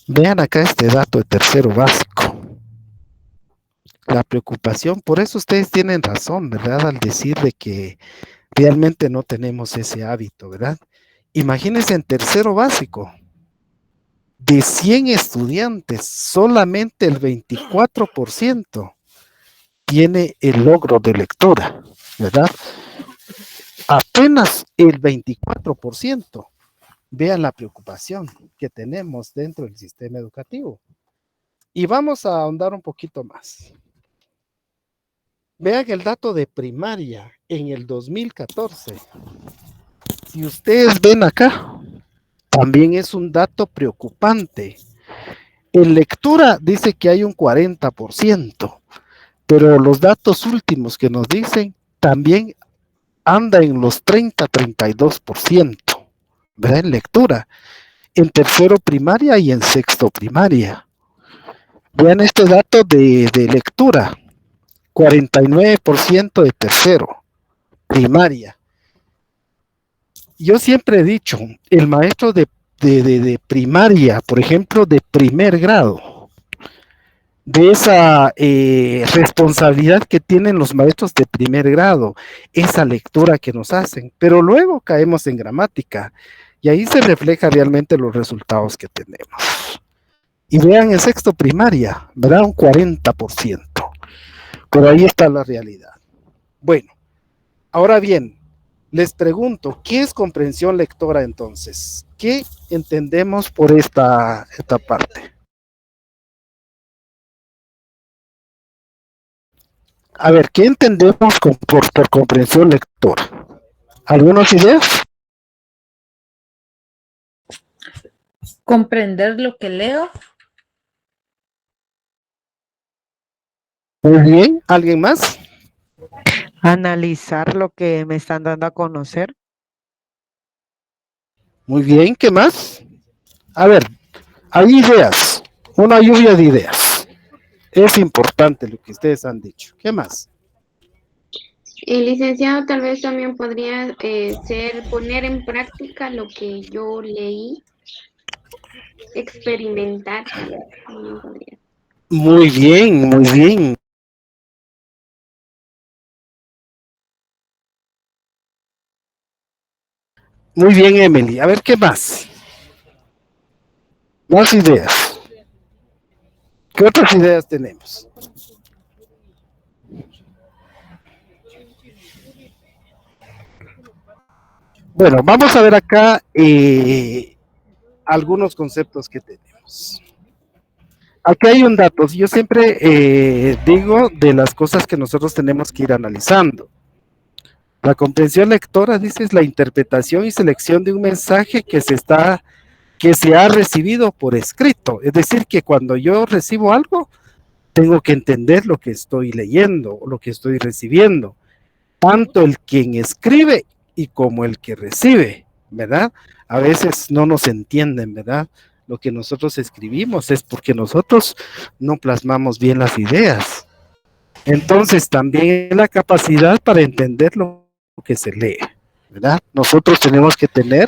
Vean acá este dato de tercero básico. La preocupación, por eso ustedes tienen razón, ¿verdad? Al decir de que realmente no tenemos ese hábito, ¿verdad? Imagínense en tercero básico, de 100 estudiantes, solamente el 24% tiene el logro de lectura, ¿verdad? Apenas el 24%. Vean la preocupación que tenemos dentro del sistema educativo. Y vamos a ahondar un poquito más. Vean el dato de primaria en el 2014. Si ustedes ven acá, también es un dato preocupante. En lectura dice que hay un 40%, pero los datos últimos que nos dicen también anda en los 30-32%, ¿verdad? En lectura, en tercero primaria y en sexto primaria. Vean este dato de lectura, 49% de tercero primaria. Yo siempre he dicho, el maestro de primaria, por ejemplo, de primer grado, de esa responsabilidad que tienen los maestros de primer grado, esa lectura que nos hacen, pero luego caemos en gramática y ahí se refleja realmente los resultados que tenemos. Y vean en sexto primaria, ¿verdad? Un 40%, pero ahí está la realidad. Bueno, ahora bien, les pregunto, ¿qué es comprensión lectora entonces? ¿Qué entendemos por esta parte? A ver, ¿qué entendemos por comprensión lectora? ¿Algunas ideas? Comprender lo que leo. Muy bien, ¿alguien más? Analizar lo que me están dando a conocer. Muy bien, ¿qué más? A ver, hay ideas, una lluvia de ideas. Es importante lo que ustedes han dicho. ¿Qué más? El licenciado tal vez también podría ser poner en práctica lo que yo leí, experimentar también podría. Muy bien, muy bien. Muy bien, Emily. A ver, ¿qué más? Más ideas. ¿Qué otras ideas tenemos? Bueno, vamos a ver acá algunos conceptos que tenemos. Aquí hay un dato. Yo siempre digo de las cosas que nosotros tenemos que ir analizando. La comprensión lectora, dice, es la interpretación y selección de un mensaje que se ha recibido por escrito. Es decir, que cuando yo recibo algo, tengo que entender lo que estoy leyendo o lo que estoy recibiendo. Tanto el quien escribe y como el que recibe, ¿verdad? A veces no nos entienden, ¿verdad? Lo que nosotros escribimos es porque nosotros no plasmamos bien las ideas. Entonces también la capacidad para entender lo que se lee, ¿verdad? Nosotros tenemos que tener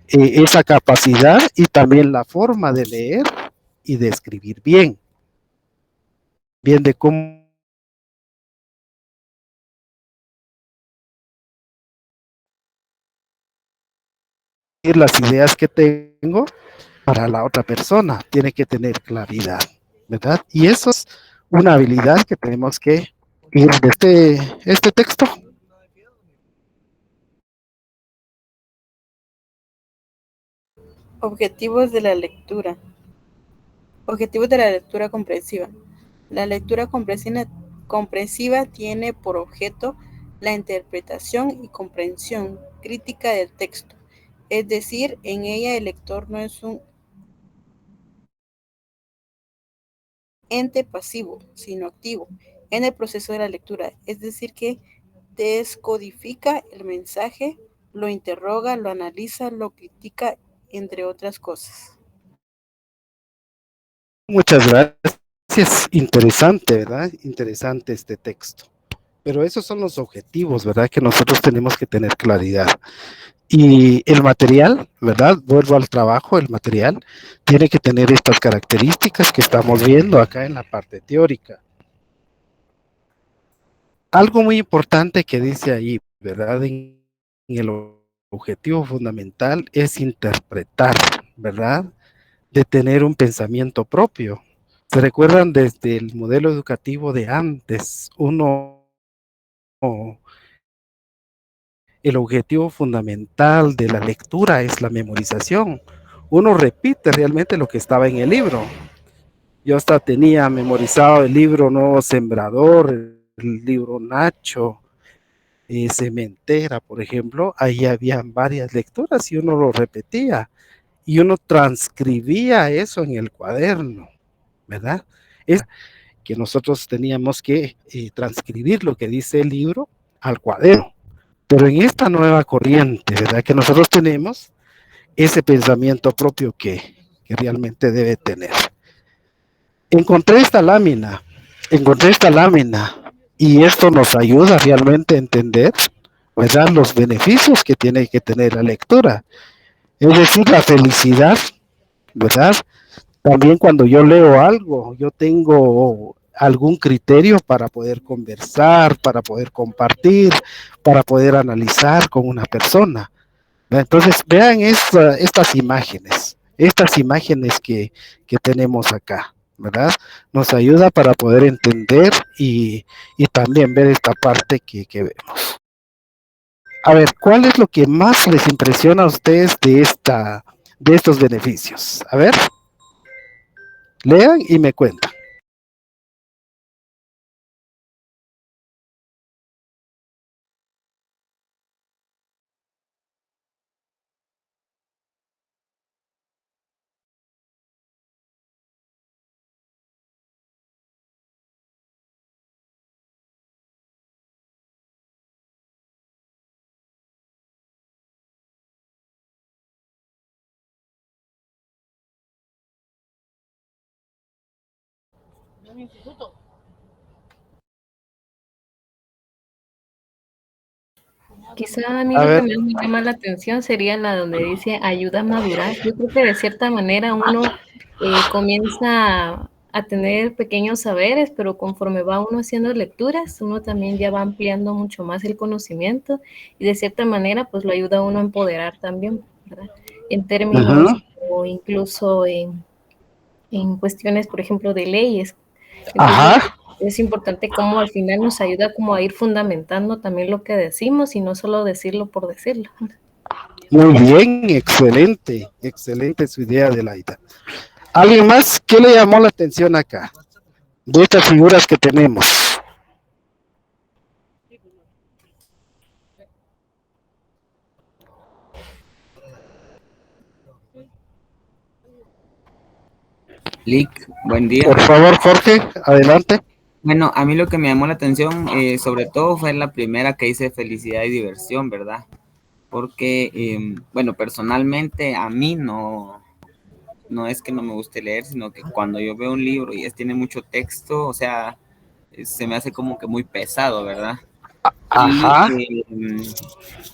esa capacidad y también la forma de leer y de escribir bien. Bien de cómo las ideas que tengo para la otra persona, tiene que tener claridad, ¿verdad? Y eso es una habilidad que tenemos que ir de este texto. Objetivos de la lectura. Objetivos de la lectura comprensiva. La lectura comprensiva tiene por objeto la interpretación y comprensión crítica del texto. Es decir, en ella el lector no es un ente pasivo, sino activo en el proceso de la lectura. Es decir, que descodifica el mensaje, lo interroga, lo analiza, lo critica, entre otras cosas. Muchas gracias. Interesante, ¿verdad? Interesante este texto. Pero esos son los objetivos, ¿verdad? Que nosotros tenemos que tener claridad. Y el material, ¿verdad? Vuelvo al trabajo, el material tiene que tener estas características que estamos viendo acá en la parte teórica. Algo muy importante que dice ahí, ¿verdad? En el objetivo fundamental es interpretar, ¿verdad? De tener un pensamiento propio. ¿Se recuerdan desde el modelo educativo de antes? El objetivo fundamental de la lectura es la memorización. Uno repite realmente lo que estaba en el libro. Yo hasta tenía memorizado el libro Nuevo Sembrador, el libro Nacho, Sementera, por ejemplo. Ahí habían varias lecturas y uno lo repetía y uno transcribía eso en el cuaderno, ¿verdad? Es que nosotros teníamos que transcribir lo que dice el libro al cuaderno. Pero en esta nueva corriente, ¿verdad? Que nosotros tenemos ese pensamiento propio que realmente debe tener. Encontré esta lámina y esto nos ayuda realmente a entender, ¿verdad? Los beneficios que tiene que tener la lectura. Es decir, la felicidad, ¿verdad? También cuando yo leo algo, yo tengo algún criterio para poder conversar, para poder compartir, para poder analizar con una persona. Entonces, vean estas imágenes que tenemos acá, ¿verdad? Nos ayuda para poder entender y también ver esta parte que vemos. A ver, ¿cuál es lo que más les impresiona a ustedes de estos beneficios? A ver, lean y me cuentan. Quizá a mí A lo que ver, más me llama la atención sería la donde dice ayuda a madurar. Yo creo que de cierta manera uno comienza a tener pequeños saberes, pero conforme va uno haciendo lecturas, uno también ya va ampliando mucho más el conocimiento y de cierta manera pues lo ayuda a uno a empoderar también, ¿verdad? En términos o incluso en cuestiones, por ejemplo, de leyes. Entonces, ajá, es importante cómo al final nos ayuda como a ir fundamentando también lo que decimos y no solo decirlo por decirlo. Muy bien, excelente, excelente su idea, Adelaida. ¿Alguien más? ¿Qué le llamó la atención acá? De estas figuras que tenemos. Lick, buen día. Por favor, Jorge, adelante. Bueno, a mí lo que me llamó la atención, sobre todo, fue la primera que dice felicidad y diversión, ¿verdad? Porque, bueno, personalmente a mí no es que no me guste leer, sino que cuando yo veo un libro y tiene mucho texto, o sea, se me hace como que muy pesado, ¿verdad? Ajá. Y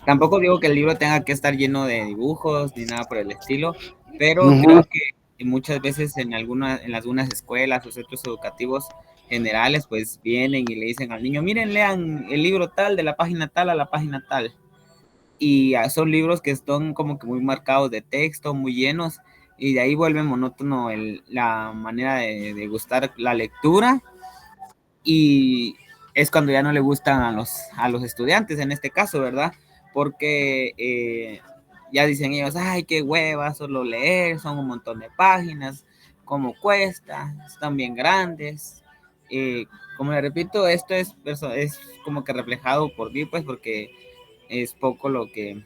tampoco digo que el libro tenga que estar lleno de dibujos ni nada por el estilo, pero creo que muchas veces en algunas escuelas o centros educativos generales, pues vienen y le dicen al niño, miren, lean el libro tal, de la página tal a la página tal. Y son libros que están como que muy marcados de texto, muy llenos, y de ahí vuelve monótono la manera de gustar la lectura, y es cuando ya no le gustan a los estudiantes en este caso, ¿verdad? Porque ya dicen ellos, ay, qué hueva, solo leer, son un montón de páginas, cómo cuesta, están bien grandes. Como le repito, esto es como que reflejado por mí, pues porque es poco lo que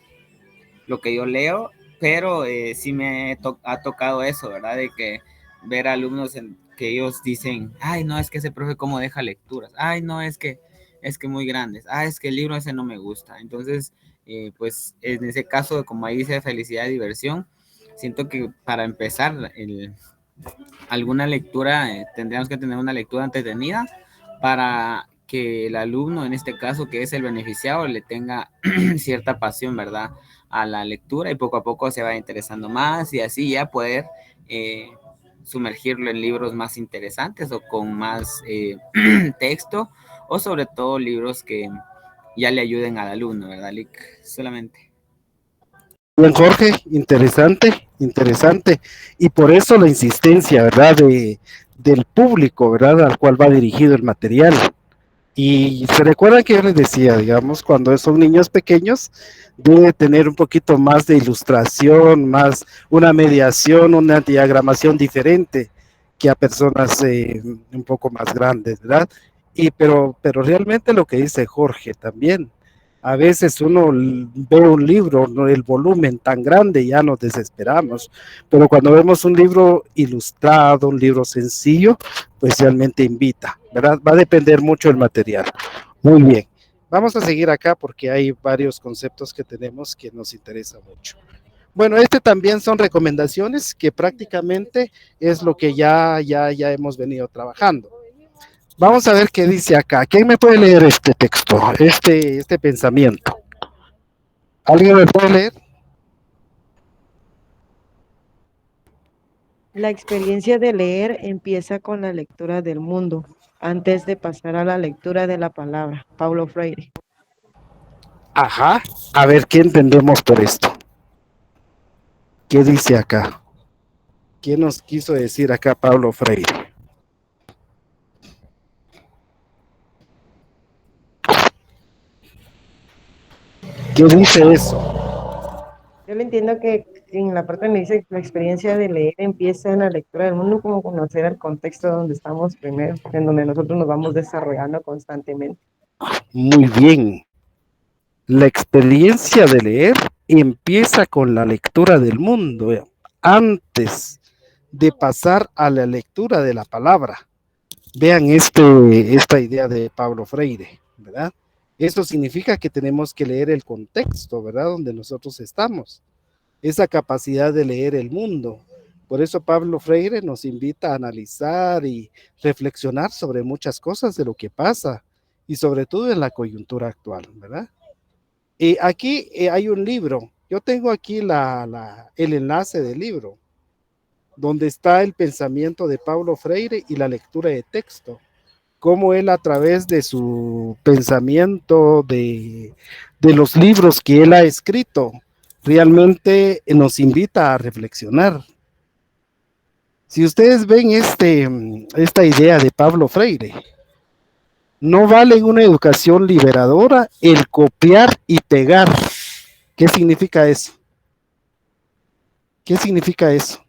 yo leo, pero sí me ha tocado eso, ¿verdad? De que ver alumnos que ellos dicen, ay, no, es que ese profe cómo deja lecturas, ay, no, es que muy grandes, es que el libro ese no me gusta. Entonces, pues en ese caso, como ahí dice felicidad y diversión, siento que para empezar alguna lectura, tendríamos que tener una lectura entretenida para que el alumno, en este caso, que es el beneficiado, le tenga cierta pasión, ¿verdad?, a la lectura, y poco a poco se va interesando más, y así ya poder sumergirlo en libros más interesantes o con más texto, o sobre todo libros que ya le ayuden al alumno, ¿verdad, Lick? Solamente. Bien, Jorge, interesante, interesante. Y por eso la insistencia, ¿verdad?, del público, ¿verdad?, al cual va dirigido el material. Y se recuerdan que yo les decía, digamos, cuando son niños pequeños, debe tener un poquito más de ilustración, más una mediación, una diagramación diferente que a personas un poco más grandes, ¿verdad? Pero realmente lo que dice Jorge también, a veces uno ve un libro, ¿no?, el volumen tan grande, y ya nos desesperamos, pero cuando vemos un libro ilustrado, un libro sencillo, pues realmente invita, ¿verdad? Va a depender mucho del material. Muy bien, vamos a seguir acá porque hay varios conceptos que tenemos que nos interesa mucho. Bueno, también son recomendaciones que prácticamente es lo que ya hemos venido trabajando. Vamos a ver qué dice acá. ¿Quién me puede leer este texto, este pensamiento? ¿Alguien me puede leer? La experiencia de leer empieza con la lectura del mundo, antes de pasar a la lectura de la palabra. Paulo Freire. Ajá. A ver, ¿qué entendemos por esto? ¿Qué dice acá? ¿Qué nos quiso decir acá Paulo Freire? ¿Qué dice eso? Yo le entiendo que en la parte donde dice que la experiencia de leer empieza en la lectura del mundo, como conocer el contexto donde estamos primero, en donde nosotros nos vamos desarrollando constantemente. Muy bien. La experiencia de leer empieza con la lectura del mundo, antes de pasar a la lectura de la palabra. Vean esta idea de Paulo Freire, ¿verdad? Eso significa que tenemos que leer el contexto, ¿verdad?, donde nosotros estamos. Esa capacidad de leer el mundo. Por eso Paulo Freire nos invita a analizar y reflexionar sobre muchas cosas de lo que pasa, y sobre todo en la coyuntura actual, ¿verdad? Y aquí hay un libro. Yo tengo aquí el enlace del libro, donde está el pensamiento de Paulo Freire y la lectura de texto. Cómo él, a través de su pensamiento, de los libros que él ha escrito, realmente nos invita a reflexionar. Si ustedes ven esta idea de Paulo Freire, No vale en una educación liberadora el copiar y pegar. ¿Qué significa eso? ¿Qué significa eso?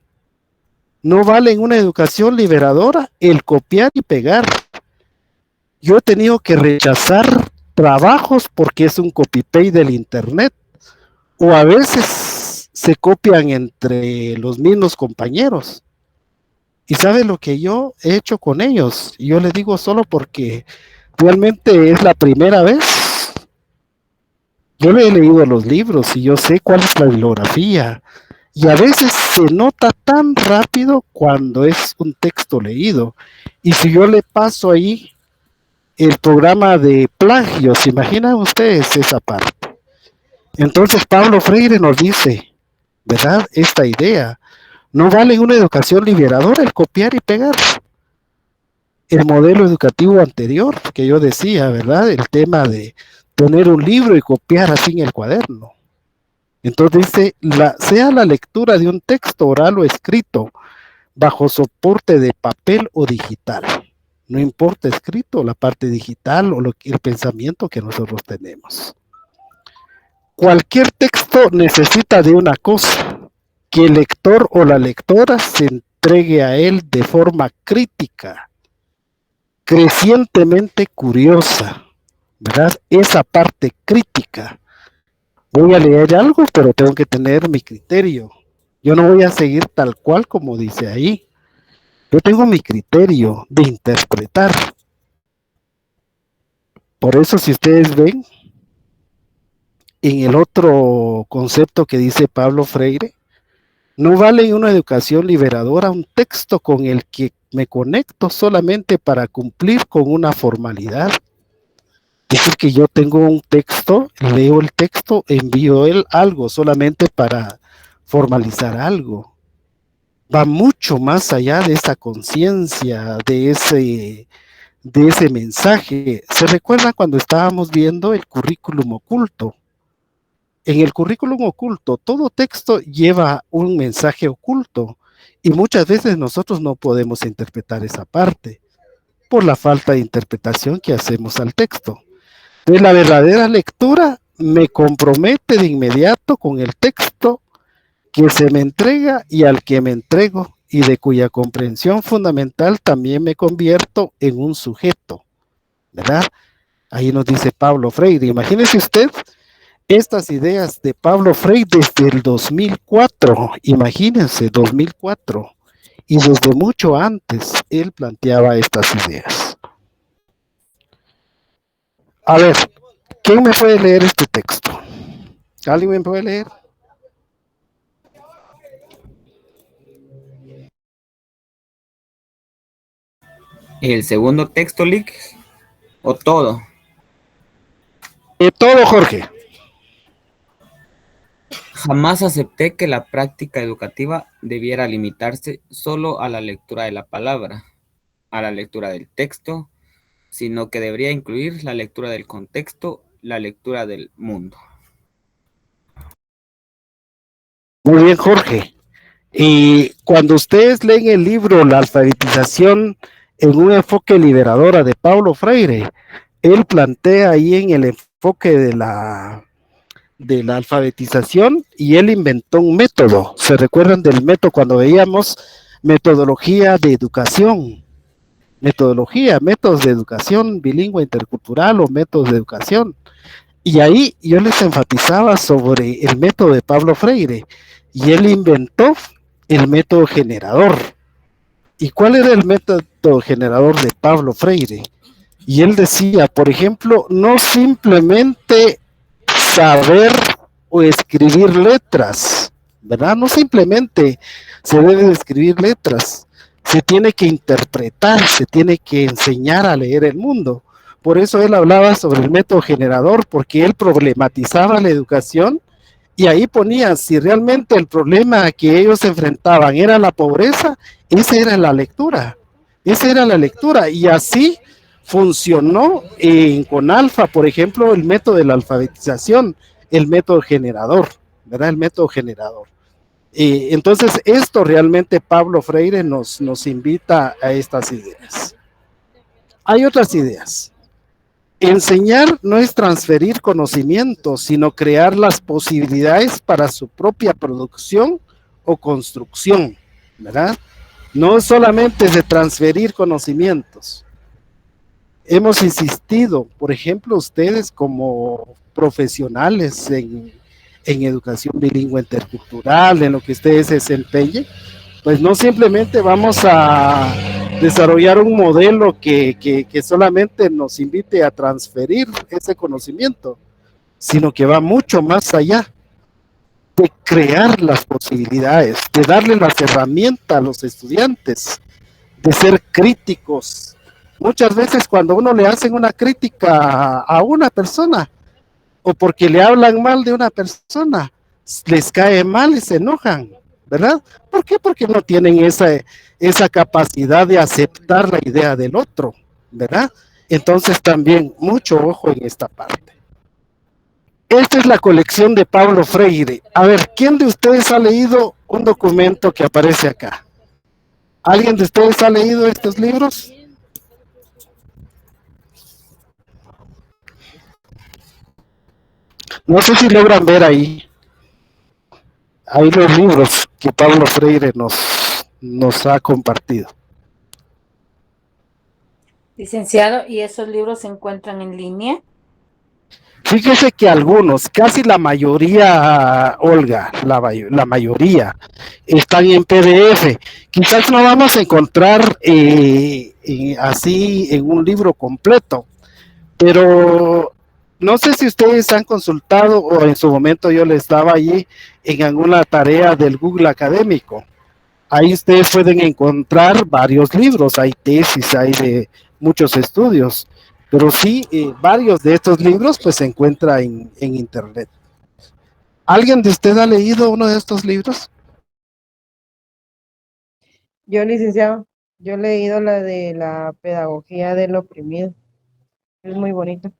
No vale en una educación liberadora el copiar y pegar. Yo he tenido que rechazar trabajos porque es un copy-paste del internet, o a veces se copian entre los mismos compañeros. ¿Y sabe lo que yo he hecho con ellos? Yo les digo solo porque realmente es la primera vez. Yo le he leído los libros y yo sé cuál es la bibliografía. Y a veces se nota tan rápido cuando es un texto leído. Y si yo le paso ahí el programa de plagio, ¿se imaginan ustedes esa parte? Entonces Pablo Freire nos dice, ¿verdad? Esta idea. No vale en una educación liberadora el copiar y pegar. El modelo educativo anterior que yo decía, ¿verdad? El tema de poner un libro y copiar así en el cuaderno. Entonces dice, sea la lectura de un texto oral o escrito bajo soporte de papel o digital. No importa escrito, la parte digital o el pensamiento que nosotros tenemos. Cualquier texto necesita de una cosa, que el lector o la lectora se entregue a él de forma crítica, crecientemente curiosa, ¿verdad? Esa parte crítica. Voy a leer algo, pero tengo que tener mi criterio. Yo no voy a seguir tal cual como dice ahí. Yo tengo mi criterio de interpretar. Por eso, si ustedes ven, en el otro concepto que dice Pablo Freire, no vale en una educación liberadora un texto con el que me conecto solamente para cumplir con una formalidad. Es decir, que yo tengo un texto, leo el texto, envío algo solamente para formalizar algo. Va mucho más allá de esa conciencia, de ese mensaje. ¿Se recuerda cuando estábamos viendo el currículum oculto? En el currículum oculto, todo texto lleva un mensaje oculto y muchas veces nosotros no podemos interpretar esa parte por la falta de interpretación que hacemos al texto. Entonces, la verdadera lectura me compromete de inmediato con el texto que se me entrega y al que me entrego, y de cuya comprensión fundamental también me convierto en un sujeto, ¿verdad? Ahí nos dice Pablo Freire. Imagínese usted estas ideas de Pablo Freire desde el 2004, imagínense, 2004, y desde mucho antes él planteaba estas ideas. A ver, ¿quién me puede leer este texto? ¿Alguien me puede leer? El segundo texto, Lick, o todo. Todo, Jorge. Jamás acepté que la práctica educativa debiera limitarse solo a la lectura de la palabra, a la lectura del texto, sino que debería incluir la lectura del contexto, la lectura del mundo. Muy bien, Jorge. Y cuando ustedes leen el libro La alfabetización en un enfoque liberadora de Paulo Freire, él plantea ahí en el enfoque de la alfabetización y él inventó un método. ¿Se recuerdan del método cuando veíamos metodología de educación? Métodos de educación bilingüe intercultural o métodos de educación. Y ahí yo les enfatizaba sobre el método de Pablo Freire y él inventó el método generador. ¿Y cuál era el método generador de Pablo Freire? Y él decía, por ejemplo, no simplemente saber o escribir letras, ¿verdad? No simplemente se debe escribir letras, se tiene que interpretar, se tiene que enseñar a leer el mundo. Por eso él hablaba sobre el método generador, porque él problematizaba la educación y ahí ponía, si realmente el problema que ellos enfrentaban era la pobreza, esa era la lectura, y así funcionó en Conalfa, por ejemplo, el método de la alfabetización, el método generador, ¿verdad? El método generador. Entonces, esto realmente Pablo Freire nos invita a estas ideas. Hay otras ideas. Enseñar no es transferir conocimientos, sino crear las posibilidades para su propia producción o construcción, ¿verdad? No solamente es de transferir conocimientos. Hemos insistido, por ejemplo, ustedes como profesionales en educación bilingüe intercultural, en lo que ustedes se desempeñen, pues no simplemente vamos a desarrollar un modelo que solamente nos invite a transferir ese conocimiento, sino que va mucho más allá de crear las posibilidades, de darle las herramientas a los estudiantes, de ser críticos. Muchas veces cuando uno le hacen una crítica a una persona, o porque le hablan mal de una persona, les cae mal y se enojan, ¿verdad? ¿Por qué? Porque no tienen esa capacidad de aceptar la idea del otro, ¿verdad? Entonces también mucho ojo en esta parte. Esta es la colección de Pablo Freire. A ver, ¿quién de ustedes ha leído un documento que aparece acá? ¿Alguien de ustedes ha leído estos libros? No sé si logran ver ahí los libros que Pablo Freire nos ha compartido. Licenciado, ¿y esos libros se encuentran en línea? Fíjese que algunos, casi la mayoría, Olga, la mayoría, están en PDF. Quizás no vamos a encontrar así en un libro completo, pero no sé si ustedes han consultado o en su momento yo les estaba allí en alguna tarea del Google Académico. Ahí ustedes pueden encontrar varios libros, hay tesis, hay de muchos estudios, pero sí, varios de estos libros pues se encuentran en internet. ¿Alguien de ustedes ha leído uno de estos libros? Yo, licenciado, yo he leído la de la pedagogía del oprimido. Es muy bonito.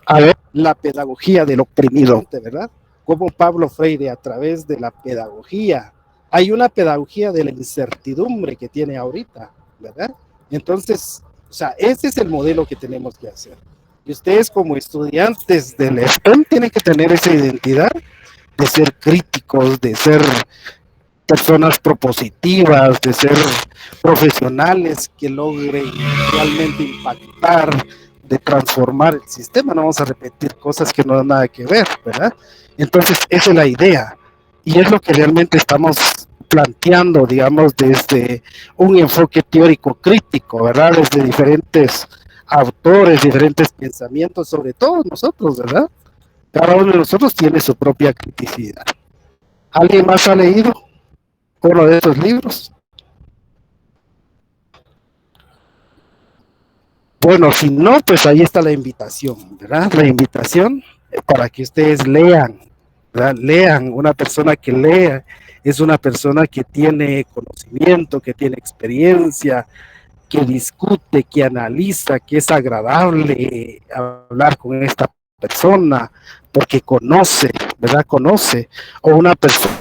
A ver, la pedagogía del oprimido, ¿verdad? Como Pablo Freire a través de la pedagogía. Hay una pedagogía de la incertidumbre que tiene ahorita, ¿verdad? Entonces, o sea, ese es el modelo que tenemos que hacer. Y ustedes como estudiantes del STEM tienen que tener esa identidad de ser críticos, de ser personas propositivas, de ser profesionales que logren realmente impactar, de transformar el sistema. No vamos a repetir cosas que no dan nada que ver, ¿verdad? Entonces, esa es la idea. Y es lo que realmente estamos planteando, digamos, desde un enfoque teórico crítico, ¿verdad? Desde diferentes autores, diferentes pensamientos, sobre todo nosotros, ¿verdad? Cada uno de nosotros tiene su propia criticidad. ¿Alguien más ha leído uno de estos libros? Bueno, si no, pues ahí está la invitación, ¿verdad? La invitación para que ustedes lean, ¿verdad? Lean. Una persona que lea es una persona que tiene conocimiento, que tiene experiencia, que discute, que analiza, que es agradable hablar con esta persona, porque conoce, ¿verdad? Conoce. O una persona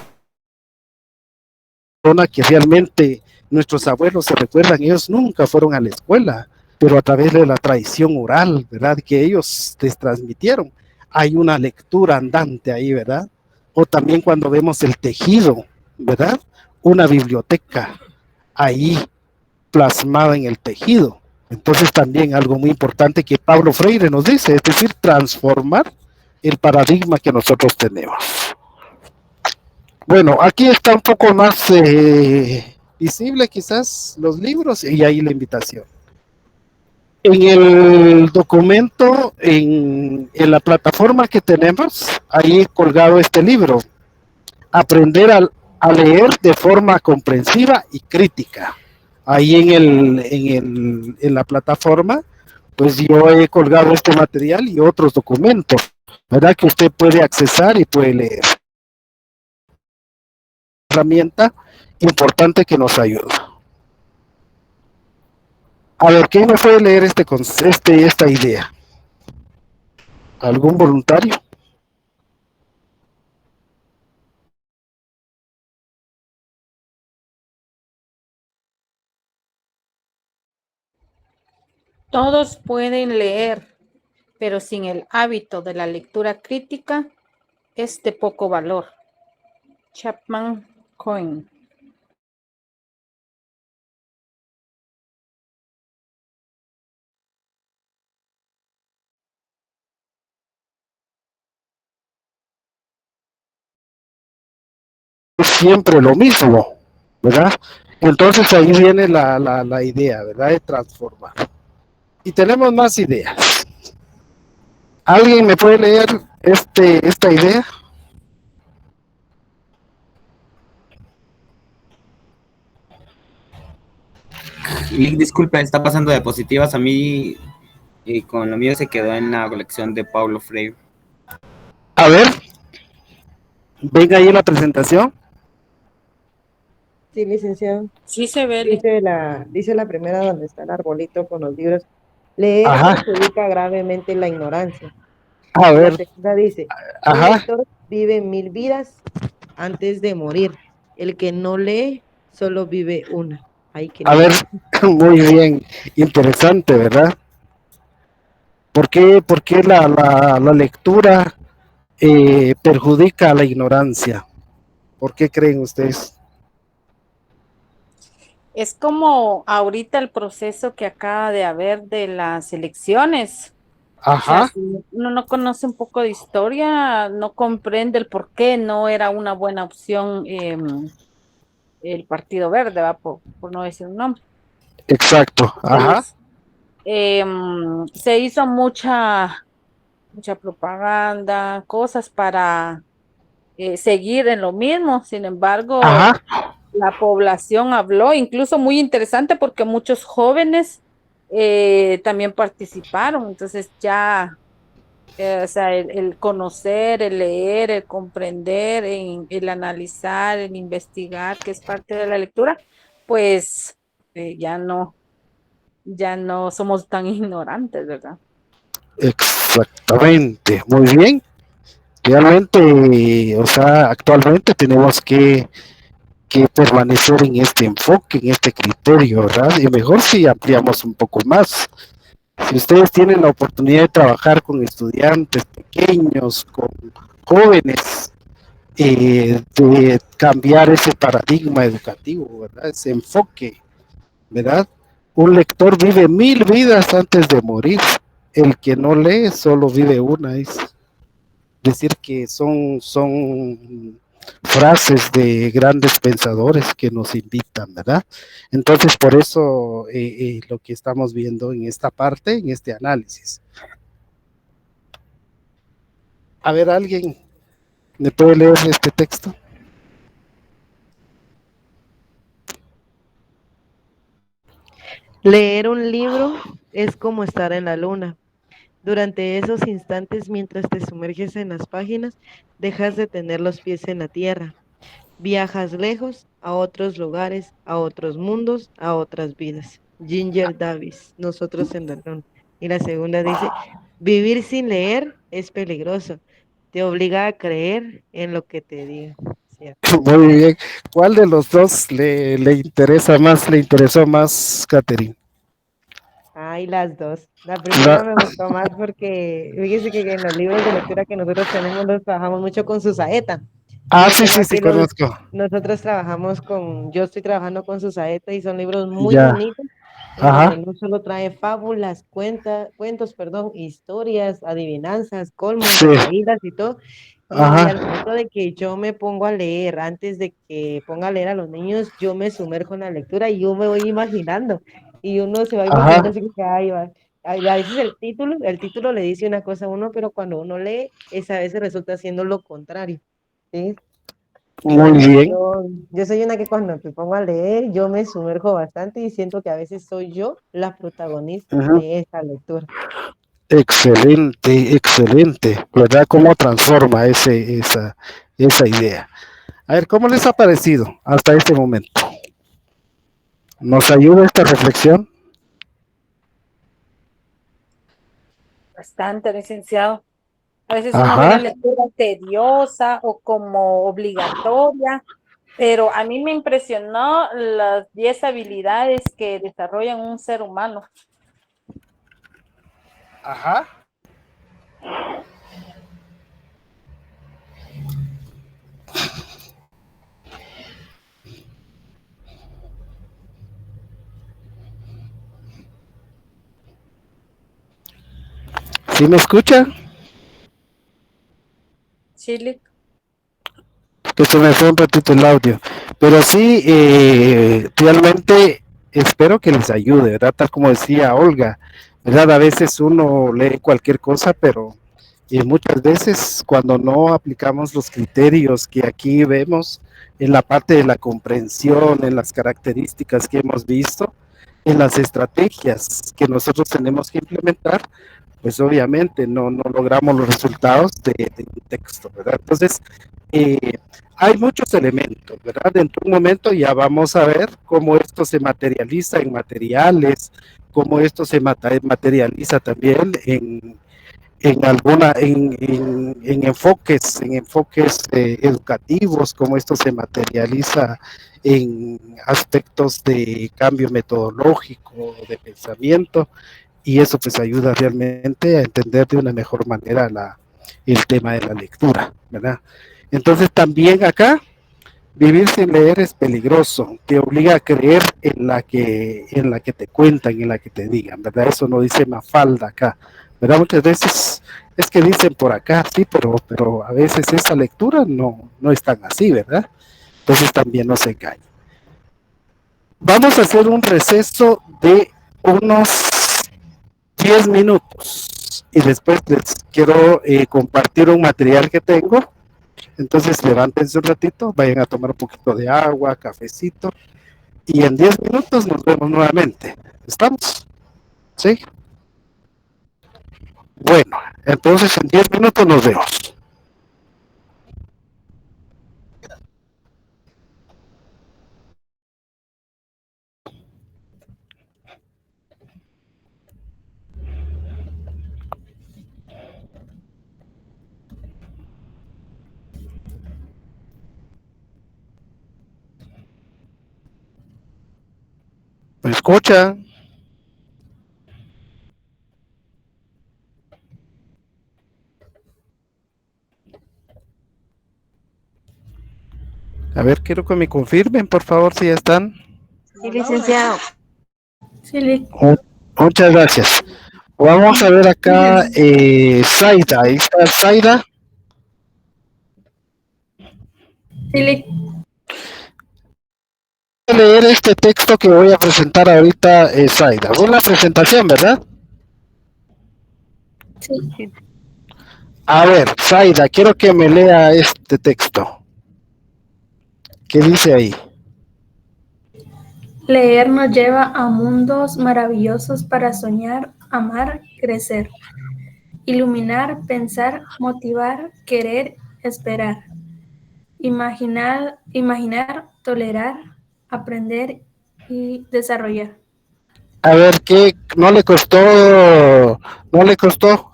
que realmente nuestros abuelos se recuerdan, ellos nunca fueron a la escuela, pero a través de la tradición oral, ¿verdad? Que ellos les transmitieron, hay una lectura andante ahí, ¿verdad? O también cuando vemos el tejido, ¿verdad? Una biblioteca ahí plasmada en el tejido. Entonces también algo muy importante que Pablo Freire nos dice, es decir, transformar el paradigma que nosotros tenemos. Bueno, aquí está un poco más visible quizás los libros y ahí la invitación. En el documento, en la plataforma que tenemos, ahí he colgado este libro, Aprender a leer de forma comprensiva y crítica. Ahí en la plataforma, pues yo he colgado este material y otros documentos, ¿verdad? Que usted puede accesar y puede leer. Herramienta importante que nos ayuda. A ver, ¿quién me puede leer esta idea? ¿Algún voluntario? Todos pueden leer, pero sin el hábito de la lectura crítica es de poco valor. Chapman Cohen. Es siempre lo mismo, ¿verdad? Entonces ahí viene la idea, ¿verdad? De transformar. Y tenemos más ideas. ¿Alguien me puede leer esta idea? Y disculpe, está pasando diapositivas a mí y con lo mío se quedó en la colección de Paulo Freire. A ver, venga ahí la presentación. Sí, licenciado. Sí se ve. Dice la primera donde está el arbolito con los libros. Leer Ajá. perjudica gravemente la ignorancia. A La ver, segunda dice, un ajá. lector vive 1000 vidas antes de morir. El que no lee solo vive una. Ay, qué A ver, lindo. muy bien, interesante, ¿verdad? ¿Por qué la lectura perjudica a la ignorancia? ¿Por qué creen ustedes? Es como ahorita el proceso que acaba de haber de las elecciones. O sea, Ajá, si uno no conoce un poco de historia, no comprende el por qué no era una buena opción el Partido Verde, ¿va? Por no decir un nombre. exacto, ajá, Entonces, se hizo mucha propaganda, cosas para seguir en lo mismo. Sin embargo, ajá, la población habló, incluso muy interesante porque muchos jóvenes también participaron. Entonces ya, o sea, el conocer, el leer, el comprender, el analizar, el investigar, que es parte de la lectura, pues ya no somos tan ignorantes, ¿verdad? exactamente, muy bien. Realmente, o sea, actualmente tenemos que permanecer en este enfoque, en este criterio, ¿verdad? Y mejor si ampliamos un poco más. Si ustedes tienen la oportunidad de trabajar con estudiantes pequeños, con jóvenes, de cambiar ese paradigma educativo, ¿verdad? Ese enfoque, ¿verdad? Un lector vive 1000 vidas antes de morir. El que no lee solo vive una. Es decir, que son frases de grandes pensadores que nos invitan, ¿verdad? Entonces, por eso lo que estamos viendo en esta parte, en este análisis. A ver, ¿alguien me puede leer este texto? Leer un libro es como estar en la luna. Durante esos instantes, mientras te sumerges en las páginas, dejas de tener los pies en la tierra. Viajas lejos, a otros lugares, a otros mundos, a otras vidas. Ginger Davis, nosotros en la luna. Y la segunda dice, vivir sin leer es peligroso. Te obliga a creer en lo que te diga. ¿Cierto? Muy bien. ¿Cuál de los dos le interesa más, le interesó más, Catherine? Ay, las dos. La primera me gustó más porque, fíjese que en los libros de lectura que nosotros tenemos, los trabajamos mucho con su saeta. Y Sí, tengo sí, sí, aquí conozco. nosotros trabajamos yo estoy trabajando con su saeta y son libros muy Ya, bonitos, en donde ajá, no solo trae fábulas, cuentos, perdón, historias, adivinanzas, colmos, sí, retahílas y todo. Y al ajá, momento de que yo me pongo a leer, antes de que ponga a leer a los niños, yo me sumerjo en la lectura y yo me voy imaginando. Y uno se va imaginando ajá, así que ay, va. A veces el título le dice una cosa a uno, pero cuando uno lee, a veces resulta siendo lo contrario. ¿Sí? muy Entonces, bien. yo soy una que cuando me pongo a leer, yo me sumerjo bastante y siento que a veces soy yo la protagonista Ajá. de esa lectura. Excelente, excelente, ¿verdad? ¿Cómo transforma esa idea? A ver, ¿cómo les ha parecido hasta este momento? ¿Nos ayuda esta reflexión? Bastante, licenciado. A veces uno ve la Ajá, lectura tediosa o como obligatoria, pero a mí me impresionó las 10 habilidades que desarrollan un ser humano. Ajá. ¿Sí me escucha? Chile. Que se me fue un ratito el audio. Pero sí, realmente espero que les ayude, ¿verdad? Tal como decía Olga, ¿verdad? A veces uno lee cualquier cosa, pero muchas veces cuando no aplicamos los criterios que aquí vemos en la parte de la comprensión, en las características que hemos visto, en las estrategias que nosotros tenemos que implementar, pues obviamente no logramos los resultados de un texto, ¿verdad? Entonces, eh, hay muchos elementos, ¿verdad? Dentro de un momento ya vamos a ver cómo esto se materializa en materiales, cómo esto se materializa también en enfoques educativos, cómo esto se materializa en aspectos de cambio metodológico, de pensamiento, y eso pues ayuda realmente a entender de una mejor manera el tema de la lectura, ¿verdad? Entonces también acá, vivir sin leer es peligroso, te obliga a creer en la que te cuentan, en la que te digan, ¿verdad? Eso no dice Mafalda acá, ¿verdad? Muchas veces es que dicen por acá, sí, pero a veces esa lectura no es tan así, ¿verdad? Entonces también no se engaña. Vamos a hacer un receso de unos 10 minutos y después les quiero compartir un material que tengo. Entonces levántense un ratito, vayan a tomar un poquito de agua, cafecito, y en 10 minutos nos vemos nuevamente. ¿Estamos? ¿Sí? Bueno, entonces en 10 minutos nos vemos. ¿Me escuchan? A ver, quiero que me confirmen, por favor, si ya están. Sí, licenciado. Sí, Muchas gracias. Vamos a ver acá, Zaida. Ahí está Zaida. sí, Voy a leer este texto que voy a presentar ahorita, Zaida. Fue la presentación, ¿verdad? sí. A ver, Zaida, quiero que me lea este texto. ¿Qué dice ahí? Leer nos lleva a mundos maravillosos para soñar, amar, crecer, iluminar, pensar, motivar, querer, esperar, imaginar, tolerar, aprender y desarrollar. A ver, ¿qué no le costó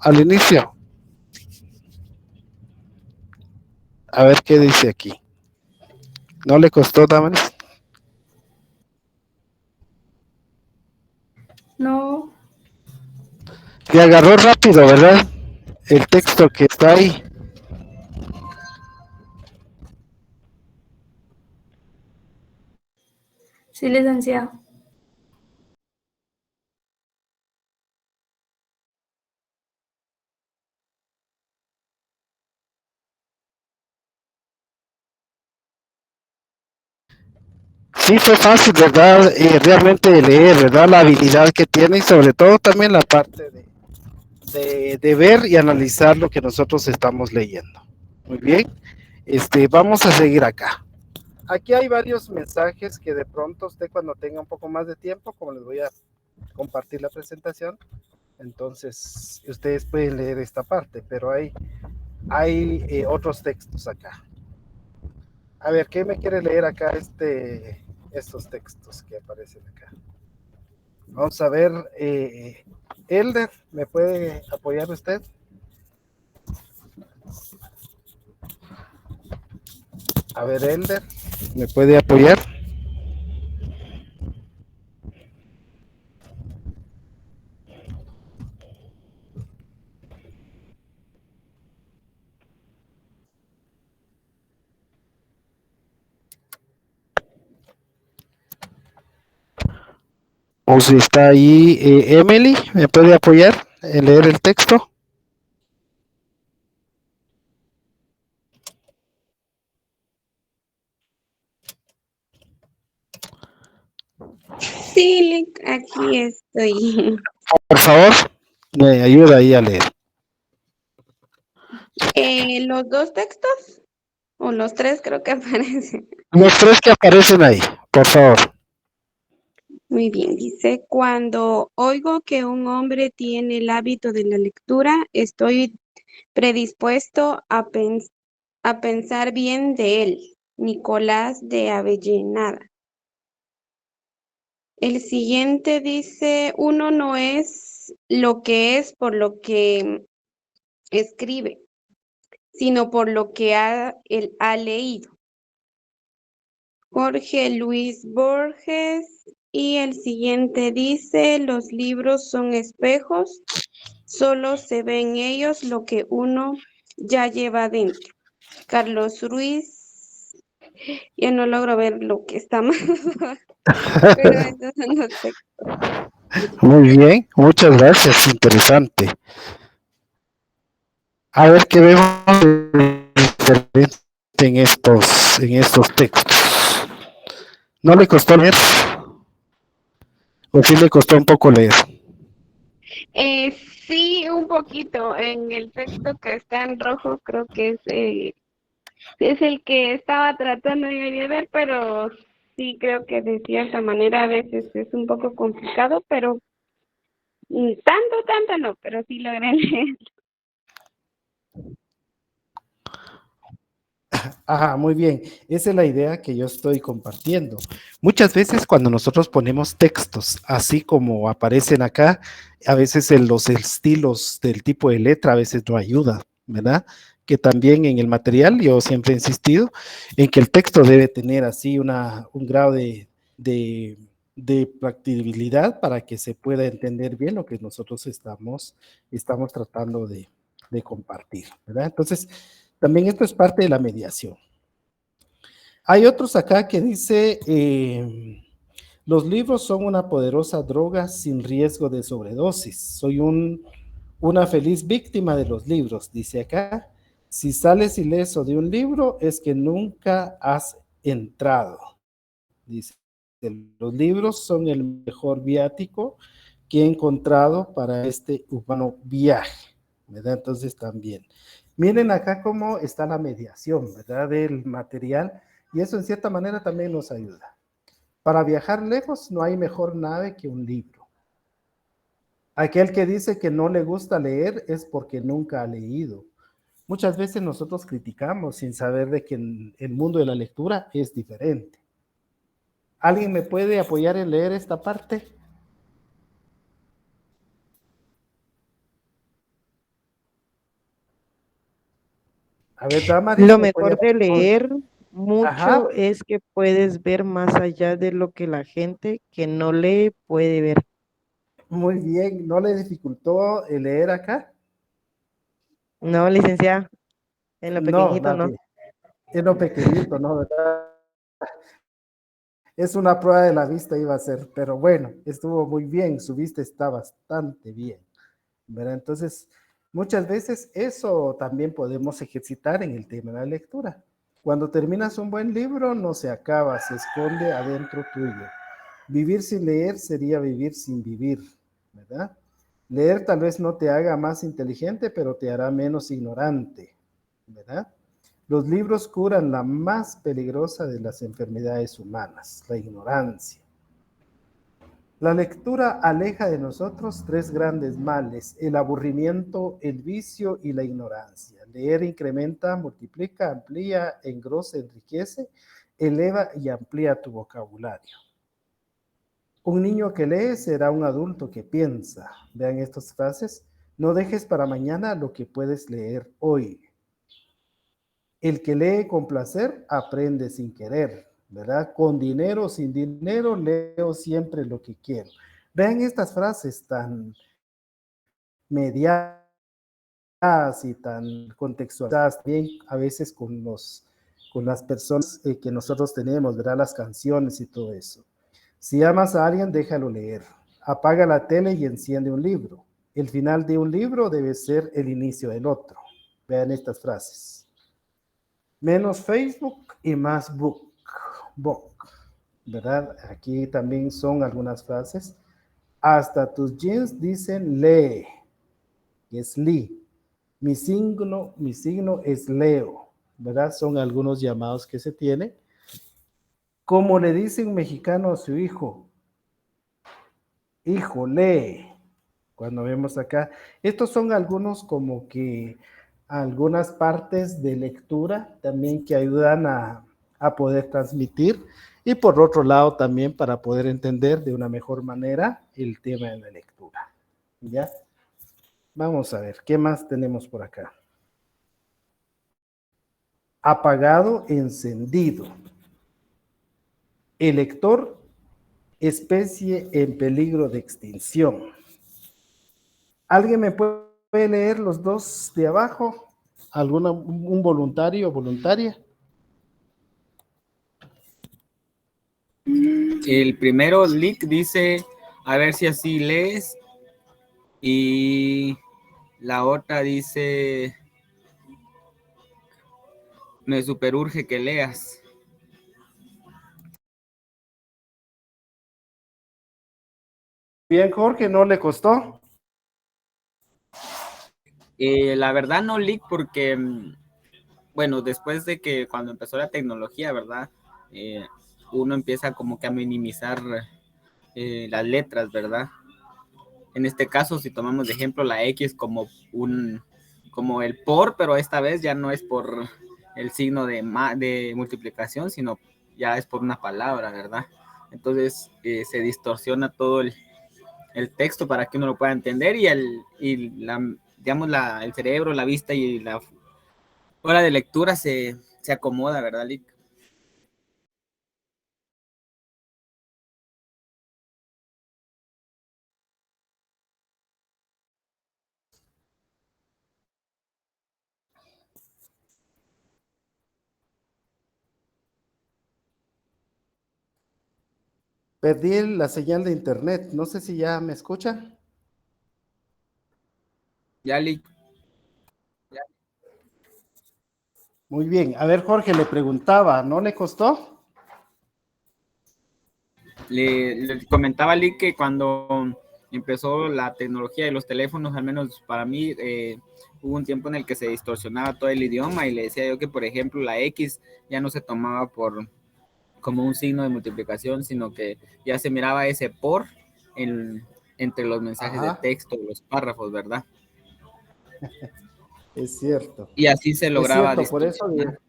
al inicio? A ver qué dice aquí. ¿No le costó, Damaris? No, Se agarró rápido, ¿verdad? El texto que está ahí. sí, licenciado. Sí fue fácil, ¿verdad? Realmente de leer, ¿verdad? La habilidad que tiene y sobre todo también la parte de ver y analizar lo que nosotros estamos leyendo. Muy bien. Vamos a seguir acá. Aquí hay varios mensajes que de pronto usted cuando tenga un poco más de tiempo, como les voy a compartir la presentación, entonces ustedes pueden leer esta parte, pero hay otros textos acá. A ver, ¿qué me quiere leer acá estos textos que aparecen acá? Vamos a ver, Elder, ¿me puede apoyar usted? A ver, Elder, ¿me puede apoyar? O si está ahí, Emily, ¿me puede apoyar en leer el texto? Sí, Lick, aquí estoy. Por favor, me ayuda ahí a leer. ¿Los dos textos? O los tres creo que aparecen. Los tres que aparecen ahí, por favor. Muy bien, dice, cuando oigo que un hombre tiene el hábito de la lectura, estoy predispuesto a pensar bien de él. Nicolás de Avellaneda. El siguiente dice, uno no es lo que es por lo que escribe, sino por lo que él ha leído. Jorge Luis Borges. Y el siguiente dice, los libros son espejos, solo se ve en ellos lo que uno ya lleva adentro. Carlos Ruiz, ya no logro ver lo que está más, pero estos son los textos. Muy bien, muchas gracias, interesante. A ver qué vemos diferente en estos textos. ¿No le costó leer? ¿O sí le costó un poco leer? Sí, un poquito. En el texto que está en rojo, creo que es el que estaba tratando de ver, pero sí creo que de cierta manera a veces es un poco complicado, pero tanto no, pero sí logré leer. Ajá, muy bien. Esa es la idea que yo estoy compartiendo. Muchas veces cuando nosotros ponemos textos, así como aparecen acá, a veces en los estilos del tipo de letra a veces no ayuda, ¿verdad? Que también en el material yo siempre he insistido en que el texto debe tener así un grado de practicabilidad para que se pueda entender bien lo que nosotros estamos tratando de compartir, ¿verdad? Entonces, también esto es parte de la mediación. Hay otros acá que dice, los libros son una poderosa droga sin riesgo de sobredosis. Soy una feliz víctima de los libros, dice acá. Si sales ileso de un libro es que nunca has entrado. Dice, los libros son el mejor viático que he encontrado para este humano viaje, ¿verdad? Entonces también. Miren acá cómo está la mediación, ¿verdad? Del material, y eso en cierta manera también nos ayuda. Para viajar lejos no hay mejor nave que un libro. Aquel que dice que no le gusta leer es porque nunca ha leído. Muchas veces nosotros criticamos sin saber de que el mundo de la lectura es diferente. ¿Alguien me puede apoyar en leer esta parte? A ver, Damaris, Lo ¿me puede mejor de apoyar? leer mucho Ajá, es que puedes ver más allá de lo que la gente que no lee puede ver. muy bien. ¿No le dificultó el leer acá? No, licenciada, en lo No, pequeñito más no. bien. Es lo pequeñito, ¿no? ¿Verdad? Es una prueba de la vista iba a ser, pero bueno, estuvo muy bien, su vista está bastante bien, ¿verdad? Entonces, muchas veces eso también podemos ejercitar en el tema de la lectura. Cuando terminas un buen libro, no se acaba, se esconde adentro tuyo. Vivir sin leer sería vivir sin vivir, ¿verdad? Leer tal vez no te haga más inteligente, pero te hará menos ignorante, ¿verdad? Los libros curan la más peligrosa de las enfermedades humanas, la ignorancia. La lectura aleja de nosotros tres grandes males: el aburrimiento, el vicio y la ignorancia. Leer incrementa, multiplica, amplía, engrosa, enriquece, eleva y amplía tu vocabulario. Un niño que lee será un adulto que piensa. Vean estas frases. No dejes para mañana lo que puedes leer hoy. El que lee con placer aprende sin querer, ¿verdad? Con dinero o sin dinero leo siempre lo que quiero. Vean estas frases tan mediadas y tan contextualizadas también a veces con las personas que nosotros tenemos, ¿verdad? Las canciones y todo eso. Si amas a alguien, déjalo leer. apaga la tele y enciende un libro. El final de un libro debe ser el inicio del otro. Vean estas frases. Menos Facebook y más book. ¿Verdad? Aquí también son algunas frases. Hasta tus jeans dicen lee, es li. Mi signo es Leo, ¿verdad? Son algunos llamados que se tienen. Como le dice un mexicano a su hijo, hijo, lee. Cuando vemos acá, estos son algunos como que algunas partes de lectura también que ayudan a poder transmitir y por otro lado también para poder entender de una mejor manera el tema de la lectura. ¿Ya? Vamos a ver, ¿qué más tenemos por acá? Apagado, encendido. Elector, especie en peligro de extinción. ¿Alguien me puede leer los dos de abajo? Un voluntario o voluntaria? El primero, Lick, dice, a ver si así lees. Y la otra dice, me superurge que leas. Bien, Jorge, ¿no le costó? La verdad no, Lick, porque, bueno, después de que cuando empezó la tecnología, ¿verdad? Uno empieza como que a minimizar las letras, ¿verdad? En este caso, si tomamos de ejemplo la X como como el por, pero esta vez ya no es por el signo de multiplicación, sino ya es por una palabra, ¿verdad? Entonces se distorsiona todo el texto para que uno lo pueda entender y digamos, el cerebro, la vista y la hora de lectura se acomoda, ¿verdad, Lick? Perdí la señal de internet. No sé si ya me escuchan. Ya, Lick. Muy bien. A ver, Jorge, le preguntaba, ¿no le costó? Le comentaba a Lick que cuando empezó la tecnología de los teléfonos, al menos para mí, hubo un tiempo en el que se distorsionaba todo el idioma y le decía yo que, por ejemplo, la X ya no se tomaba como un signo de multiplicación, sino que ya se miraba ese por entre los mensajes de texto, los párrafos, ¿verdad? Es cierto. Y así se Es lograba cierto, por eso distorsionar.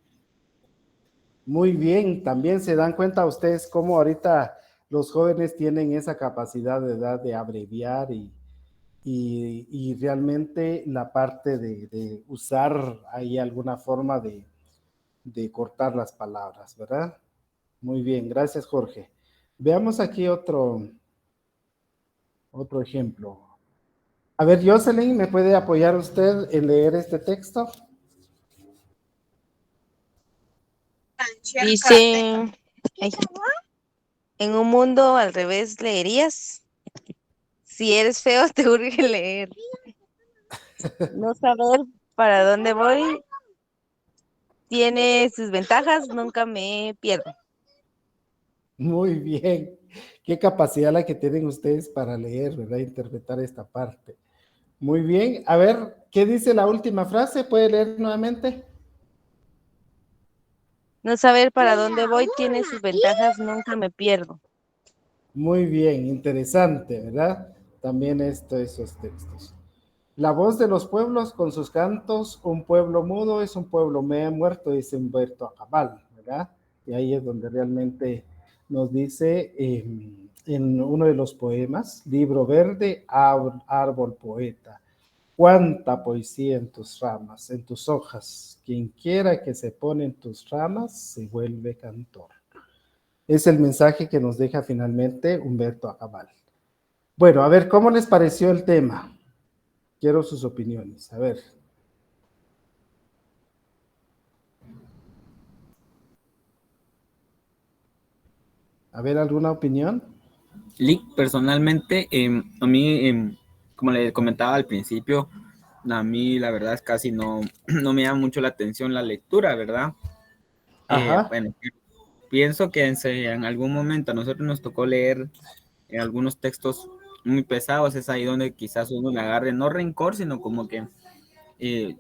muy bien, también se dan cuenta ustedes cómo ahorita los jóvenes tienen esa capacidad de abreviar y realmente la parte de usar ahí alguna forma de cortar las palabras, ¿verdad? Muy bien, gracias Jorge. Veamos aquí otro ejemplo. A ver, Jocelyn, ¿me puede apoyar usted en leer este texto? Dice, ay, en un mundo al revés leerías. Si eres feo, te urge leer. No saber para dónde voy tiene sus ventajas, nunca me pierdo. Muy bien. Qué capacidad la que tienen ustedes para leer, ¿verdad? Interpretar esta parte. Muy bien. A ver, ¿qué dice la última frase? ¿Puede leer nuevamente? No saber para dónde voy tiene sus ventajas, nunca me pierdo. Muy bien, interesante, ¿verdad? También esos textos. La voz de los pueblos con sus cantos, un pueblo mudo es un pueblo muerto, dice Humberto Acabal, ¿verdad? Y ahí es donde realmente nos dice en uno de los poemas, Libro Verde, árbol poeta, cuánta poesía en tus ramas, en tus hojas, quien quiera que se pone en tus ramas se vuelve cantor. Es el mensaje que nos deja finalmente Humberto Acabal. Bueno, a ver, ¿cómo les pareció el tema? Quiero sus opiniones. A ver. A ver, ¿alguna opinión? Lick, personalmente, a mí, como le comentaba al principio, a mí la verdad es casi no, no me llama mucho la atención la lectura, ¿verdad? Ajá. Bueno, pienso que en algún momento a nosotros nos tocó leer algunos textos muy pesados, es ahí donde quizás uno le agarre, no rencor, sino como que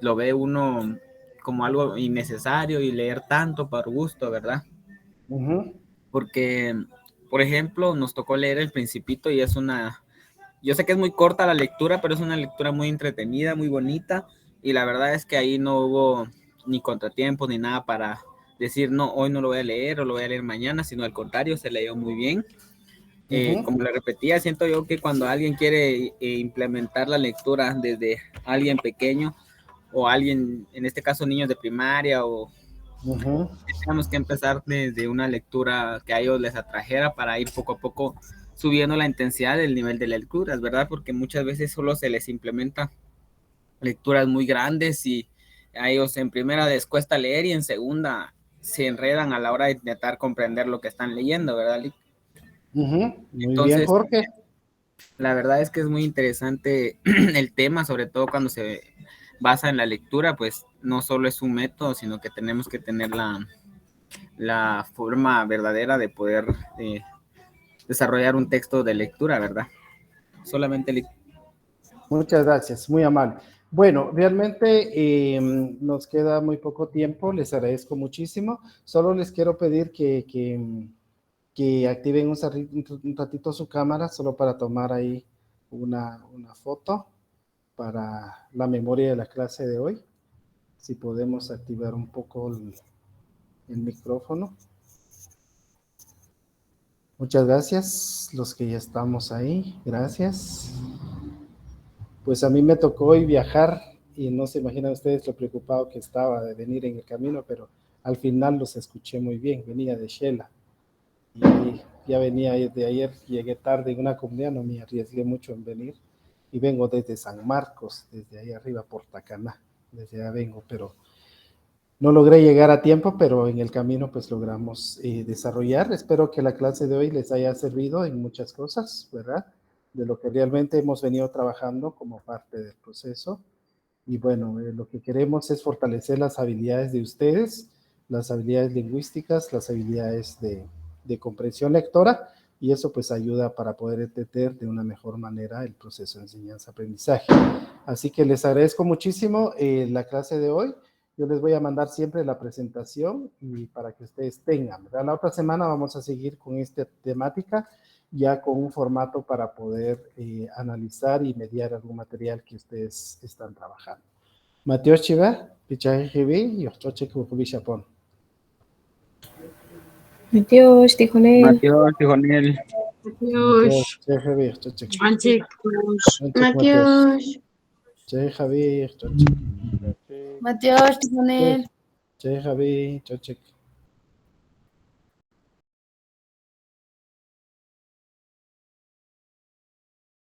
lo ve uno como algo innecesario y leer tanto por gusto, ¿verdad? Ujú. Porque, por ejemplo, nos tocó leer El Principito y es yo sé que es muy corta la lectura, pero es una lectura muy entretenida, muy bonita, y la verdad es que ahí no hubo ni contratiempos ni nada para decir, no, hoy no lo voy a leer o lo voy a leer mañana, sino al contrario, se leyó muy bien. Ujú. Como le repetía, siento yo que cuando alguien quiere implementar la lectura desde alguien pequeño o alguien, en este caso niños de primaria, o Ujú. tenemos que empezar desde una lectura que a ellos les atrajera para ir poco a poco subiendo la intensidad del nivel de lecturas, ¿verdad? Porque muchas veces solo se les implementa lecturas muy grandes y a ellos en primera les cuesta leer y en segunda se enredan a la hora de intentar comprender lo que están leyendo, ¿verdad, Lick? Ujú. Muy bien, Entonces, Jorge. la verdad es que es muy interesante el tema, sobre todo cuando se basa en la lectura, pues no solo es un método, sino que tenemos que tener la forma verdadera de poder desarrollar un texto de lectura, ¿verdad? Solamente Muchas gracias, muy amable. Bueno, realmente nos queda muy poco tiempo, les agradezco muchísimo. Solo les quiero pedir que activen un ratito su cámara, solo para tomar ahí una foto para la memoria de la clase de hoy. Si podemos activar un poco el micrófono. Muchas gracias, los que ya estamos ahí, gracias. Pues a mí me tocó hoy viajar y no se imaginan ustedes lo preocupado que estaba de venir en el camino, pero al final los escuché muy bien, venía de Shela y ya venía de ayer, llegué tarde en una comunidad, no me arriesgué mucho en venir y vengo desde San Marcos, desde ahí arriba por Tacaná, desde allá vengo, pero no logré llegar a tiempo, pero en el camino pues logramos desarrollar. Espero que la clase de hoy les haya servido en muchas cosas, ¿verdad? De lo que realmente hemos venido trabajando como parte del proceso. Y bueno, lo que queremos es fortalecer las habilidades de ustedes, las habilidades lingüísticas, las habilidades de comprensión lectora, y eso pues ayuda para poder entender de una mejor manera el proceso de enseñanza-aprendizaje. Así que les agradezco muchísimo la clase de hoy. Yo les voy a mandar siempre la presentación y para que ustedes tengan, ¿verdad? La otra semana vamos a seguir con esta temática, ya con un formato para poder analizar y mediar algún material que ustedes están trabajando. Mateo Chiva, Pichaje y Ochoche Kukubi Japón. Matios, Tijonel. Matios, Tijonel. Matios. Matios. Javier, Matios, Tijonel. Javier,